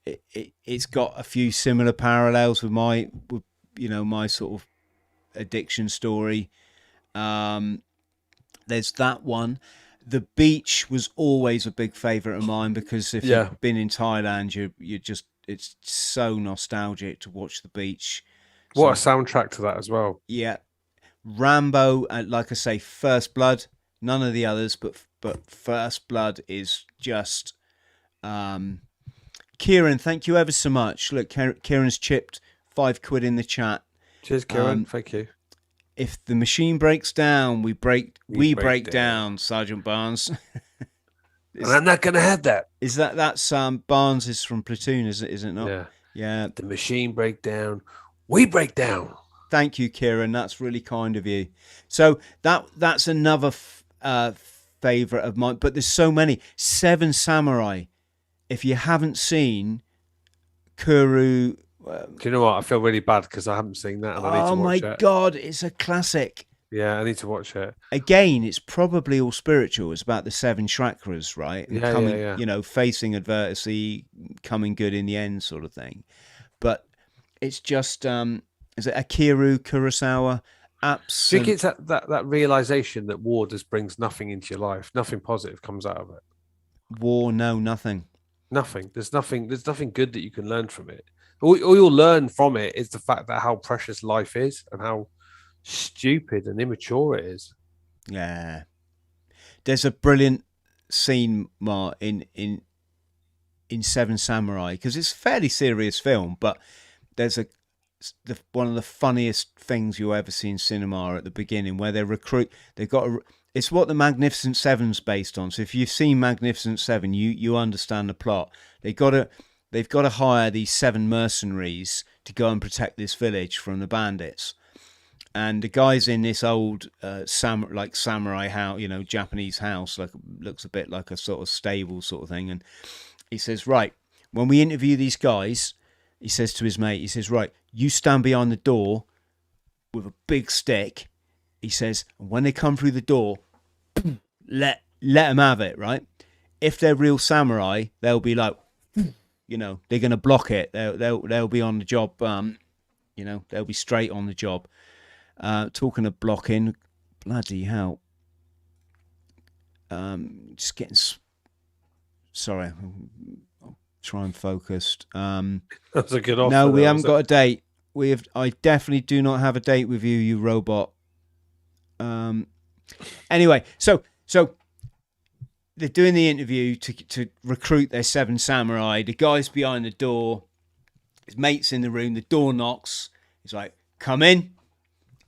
It's got a few similar parallels with my sort of addiction story. There's that one. The beach was always a big favourite of mine because if you've been in Thailand, you just, it's so nostalgic to watch the beach. What a soundtrack to that as well. Yeah. Rambo, like I say, First Blood, none of the others, but First Blood is just Kieran, thank you ever so much. Look, Kieran's chipped £5 in the chat. Cheers, Kieran. Thank you. If the machine breaks down, we break down, Sergeant Barnes. And I'm not gonna have that. Is that's Barnes is from Platoon, is it not? Yeah. Yeah. The machine break down, we break down. Thank you, Kieran. That's really kind of you. So that's another favourite of mine. But there's so many. Seven Samurai. If you haven't seen Kuru. Do you know what? I feel really bad because I haven't seen that and I need to watch it. Oh my God, it's a classic. Yeah, I need to watch it. Again, it's probably all spiritual. It's about the seven chakras, right? And yeah. You know, facing adversity, coming good in the end sort of thing. But it's just, is it Akira Kurosawa? Absolutely. Do you think it's that realization that war just brings nothing into your life? Nothing positive comes out of it. War, no, nothing. Nothing. There's nothing good that you can learn from it. All you'll learn from it is the fact that how precious life is and how stupid and immature it is. Yeah. There's a brilliant scene, Mark, in Seven Samurai, because it's a fairly serious film, but there's one of the funniest things you ever see in cinema at the beginning where it's what the Magnificent Seven's based on. So if you've seen Magnificent Seven, you understand the plot. They've got to hire these 7 mercenaries to go and protect this village from the bandits. And the guy's in this old samurai house, Japanese house, looks a bit like a sort of stable sort of thing. And he says, right, when we interview these guys, he says to his mate, he says, right, you stand behind the door with a big stick. He says, and when they come through the door, let them have it, right? If they're real samurai, they'll be like, they're going to block it. They'll be on the job. They'll be straight on the job. Talking of blocking, bloody hell. Just getting. Sorry, I'll try and focus. That's a good offer. No, we haven't got a date. I definitely do not have a date with you, you robot. Anyway, so they're doing the interview to recruit their 7 samurai. The guy's behind the door. His mate's in the room. The door knocks. He's like, come in.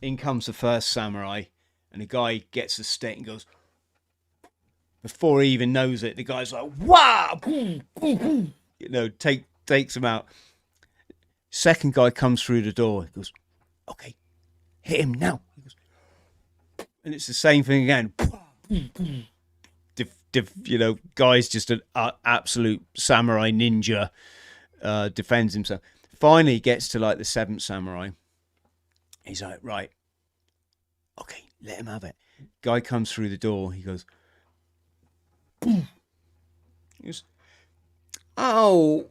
In comes the first samurai. And the guy gets the stick and goes, before he even knows it, the guy's like, wow! Takes him out. Second guy comes through the door. He goes, okay, hit him now. He goes, and it's the same thing again. Guy's just an absolute samurai ninja, defends himself. Finally gets to the 7th samurai. He's like, right, okay, let him have it. Guy comes through the door. He goes, boom. He goes, oh,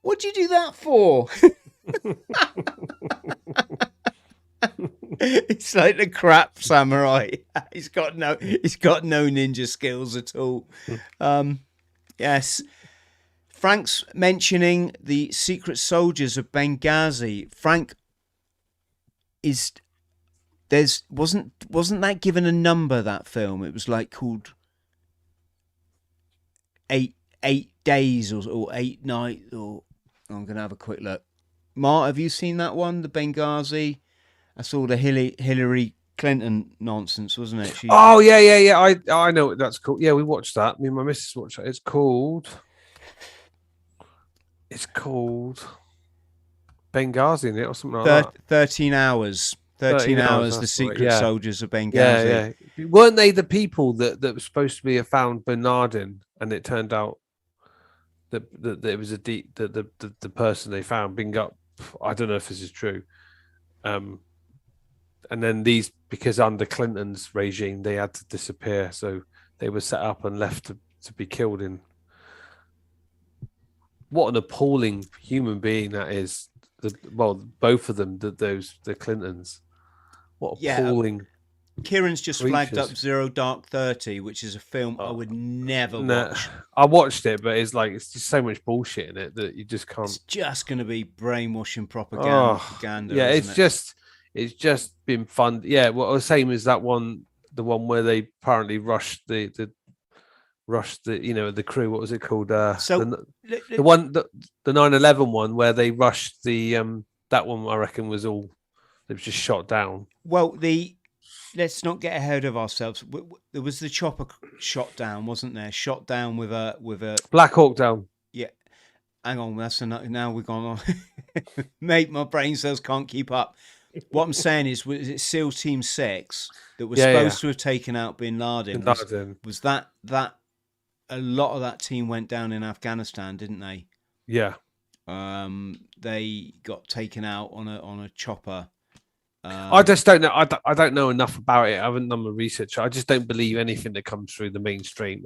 what'd you do that for? It's like the crap samurai. He's got no ninja skills at all. Yes. Frank's mentioning the Secret Soldiers of Benghazi. Frank wasn't that given a number, that film? It was like called eight days or 8 nights, or I'm gonna have a quick look. Mark, have you seen that one, the Benghazi? That's all the Hillary Clinton nonsense, wasn't it? Oh yeah. I know what that's called. Yeah, we watched that. Me and my missus watched that. It's called Benghazi, isn't it, or something like that. 13 hours. 13 hours. The Secret Soldiers of Benghazi. Yeah. Weren't they the people that were supposed to be found Bin Laden, and it turned out that it was the person they found. I don't know if this is true. And then because under Clinton's regime, they had to disappear, so they were set up and left to be killed in. What an appalling human being that is. Both of them, the Clintons. What appalling. Kieran's just flagged up Zero Dark 30, which is a film I would never watch. I watched it, but it's just so much bullshit in it that you just can't. It's just going to be brainwashing propaganda. Yeah, it's just been fun. Yeah, well, the same as that one, the one where they apparently rushed the the crew. What was it called? The 9/11 one where they rushed the that one. I reckon it was just shot down. Well, let's not get ahead of ourselves. There was the chopper shot down, wasn't there? Shot down with a Black Hawk Down. Yeah. Hang on, now we've gone on. Mate, my brain cells can't keep up. What I'm saying is it SEAL Team 6 that was supposed to have taken out Bin Laden? Was that a lot of that team went down in Afghanistan, didn't they? Yeah. They got taken out on a chopper. I just don't know. I don't know enough about it. I haven't done my research. I just don't believe anything that comes through the mainstream.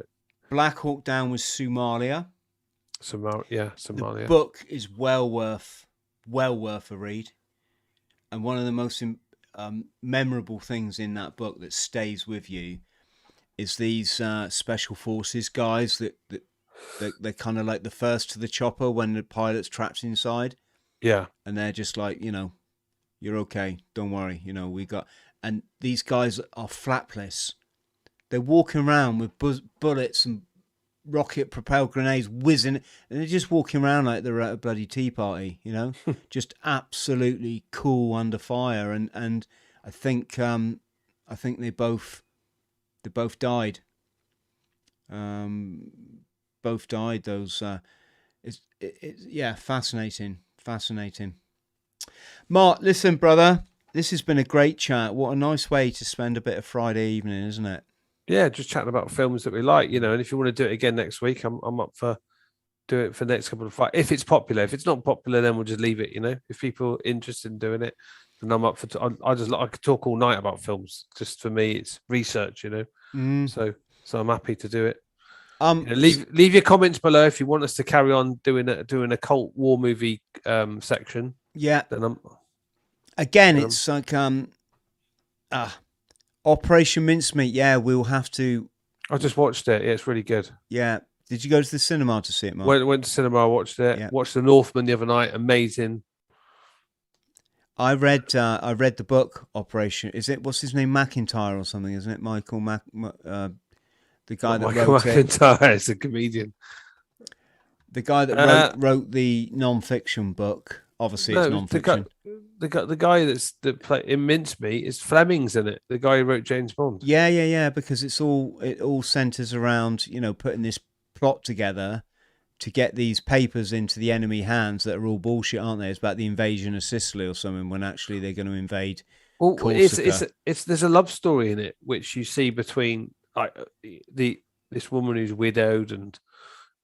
Black Hawk Down was Somalia. Somalia. The book is well worth a read, and one of the most memorable things in that book that stays with you is these special forces guys that they're kind of like the first to the chopper when the pilot's trapped inside. Yeah, and they're just like, you're okay, don't worry, and these guys are flapless. They're walking around with bullets and rocket propelled grenades whizzing, and they're just walking around like they're at a bloody tea party, just absolutely cool under fire. And I think they both died. Both died. Those fascinating. Mark, listen, brother, this has been a great chat. What a nice way to spend a bit of Friday evening, isn't it? Yeah, just chatting about films that we like, and if you want to do it again next week, I'm up for do it for the next couple of Fridays. If it's popular. If it's not popular, then we'll just leave it, If people are interested in doing it, then I'm up for I could talk all night about films. Just for me, it's research, So I'm happy to do it. Leave your comments below if you want us to carry on doing a cult war movie section. Yeah. Then it's like Operation Mincemeat. Yeah, we'll have to. I just watched it. Yeah, it's really good. Yeah. Did you go to the cinema to see it, Mark? Went to cinema. I watched it. Yeah. Watched The Northman the other night. Amazing. I read the book Operation. Is it, what's his name, McIntyre or something? Isn't it Michael the guy that Michael wrote McIntyre is a comedian. The guy that wrote the non-fiction book. Obviously, it's non-fiction. The guy that played in Mincemeat is Fleming's in it. The guy who wrote James Bond. Yeah. Because it all centers around putting this plot together to get these papers into the enemy hands that are all bullshit, aren't they? It's about the invasion of Sicily or something, when actually they're going to invade. Well, there's a love story in it which you see between this woman who's widowed and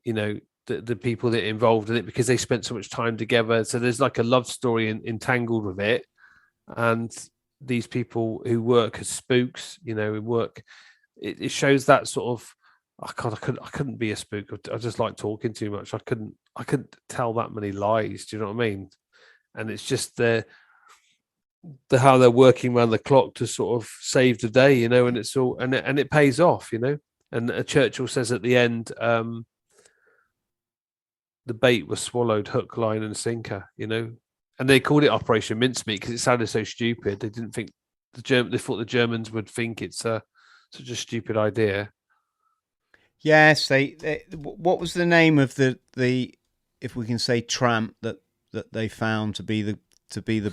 the people that are involved in it, because they spent so much time together. So there's like a love story entangled with it, and these people who work as spooks, it shows that sort of. I couldn't be a spook. I just like talking too much. I couldn't tell that many lies. Do you know what I mean? And it's just the how they're working around the clock to sort of save the day, and it's all and it pays off, And Churchill says at the end, the bait was swallowed hook, line, and sinker. And they called it Operation Mincemeat because it sounded so stupid. They didn't think they thought the Germans would think it's such a stupid idea. Yes, they what was the name of the if we can say tramp that they found to be the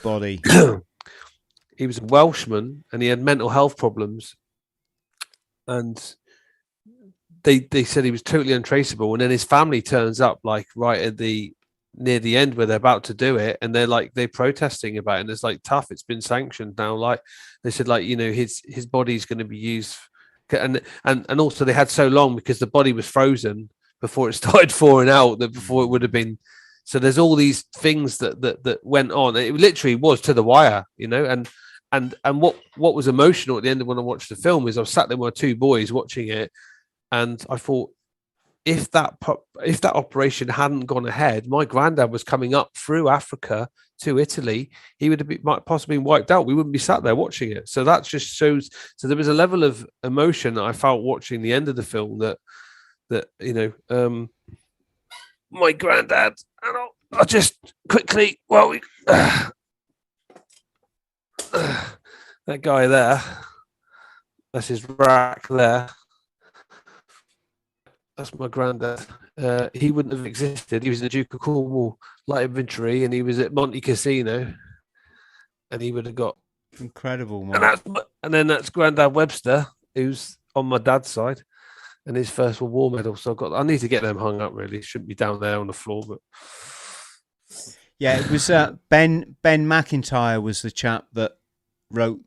body? He was a Welshman and he had mental health problems, and they said he was totally untraceable. And then his family turns up like right at near the end where they're about to do it, and they're protesting about it, and it's like, tough, it's been sanctioned now. Like they said, like, his body's going to be used, and also they had so long because the body was frozen before it started thawing out, that before it would have been. So there's all these things that went on. It literally was to the wire, and what was emotional at the end of when I watched the film is I was sat there with my two boys watching it, and I thought, if that operation hadn't gone ahead, my granddad was coming up through Africa to Italy. He would have might possibly been wiped out. We wouldn't be sat there watching it. So that just shows. So there was a level of emotion that I felt watching the end of the film that my granddad. And I'll just quickly, that guy there, that's his rack there. That's my granddad. He wouldn't have existed. He was in the Duke of Cornwall Light Infantry, and he was at Monte Cassino, and he would have got incredible. Man. And then that's Grandad Webster, who's on my dad's side, and his First World War medal. So I need to get them hung up. Really, shouldn't be down there on the floor, but yeah, it was Ben McIntyre was the chap that wrote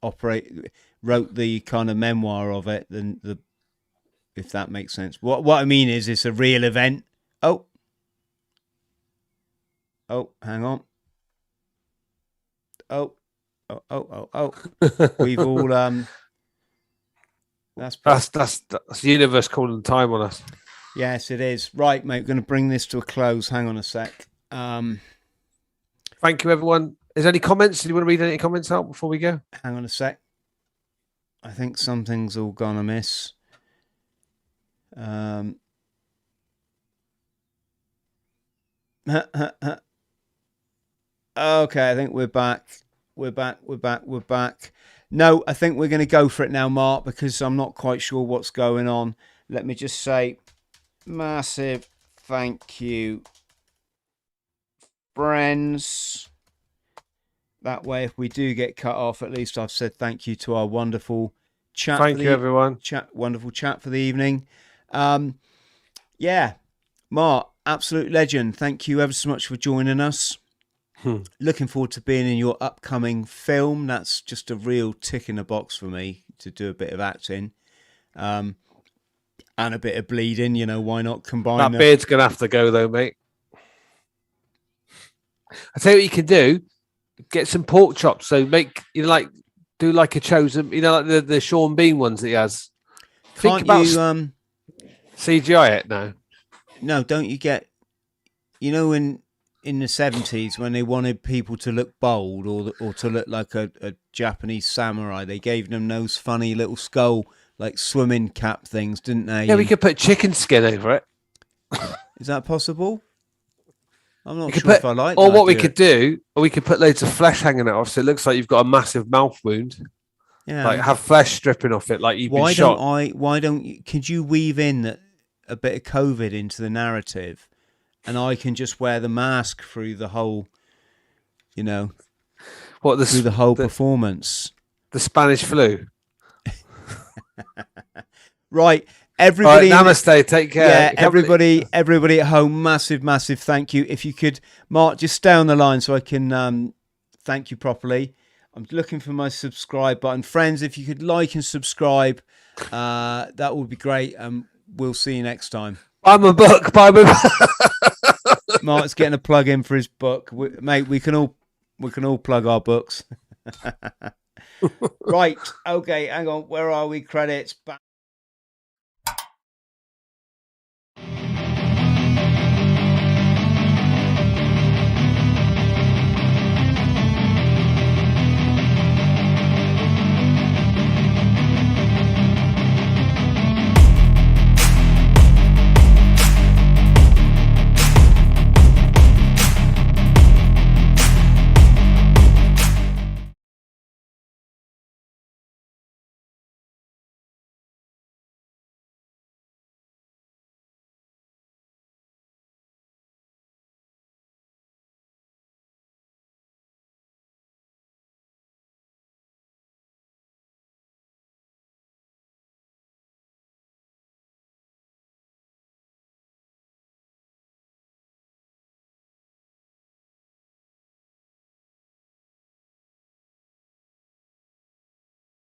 the kind of memoir of it, and if that makes sense. What I mean is, it's a real event. Oh, hang on. Oh. We've all that's the universe calling time on us. Yes, it is. Right, mate. We're going to bring this to a close. Hang on a sec. Thank you, everyone. Is there any comments? Do you want to read any comments out before we go? Hang on a sec. I think something's all gone amiss. Okay, I think we're back. We're back. No, I think we're going to go for it now, Mark, because I'm not quite sure what's going on. Let me just say massive thank you, friends. That way, if we do get cut off, at least I've said thank you to our wonderful chat. Thank you, everyone. Wonderful chat for the evening. Yeah, Mark, absolute legend. Thank you ever so much for joining us. Looking forward to being in your upcoming film. That's just a real tick in the box for me to do a bit of acting and a bit of bleeding. Why not combine that? Beard's going to have to go, though, mate. I tell you what you can do. Get some pork chops. So do like a chosen, like the Sean Bean ones that he has. Can't Think about you CGI it now? No, don't you get, in the 70s when they wanted people to look bold or to look like a Japanese samurai, they gave them those funny little skull, like swimming cap things, didn't they? Yeah, we could put chicken skin over it. Is that possible? I'm not sure if I like or that. What we could do, or we could put loads of flesh hanging out, so it looks like you've got a massive mouth wound. Yeah. Like have flesh stripping off it, like you've been shot. Why don't you, could you weave in a bit of COVID into the narrative, and I can just wear the mask through the whole, through the whole performance. The Spanish flu. Right. Everybody, right, namaste. Take care. Yeah, everybody at home, massive thank you. If you could, Mark, just stay on the line so I can thank you properly. I'm looking for my subscribe button. Friends, if you could like and subscribe, that would be great. We'll see you next time. Buy my book. Mark's getting a plug in for his book. Mate, we can all plug our books. Right. Okay, hang on. Where are we? Credits. Back.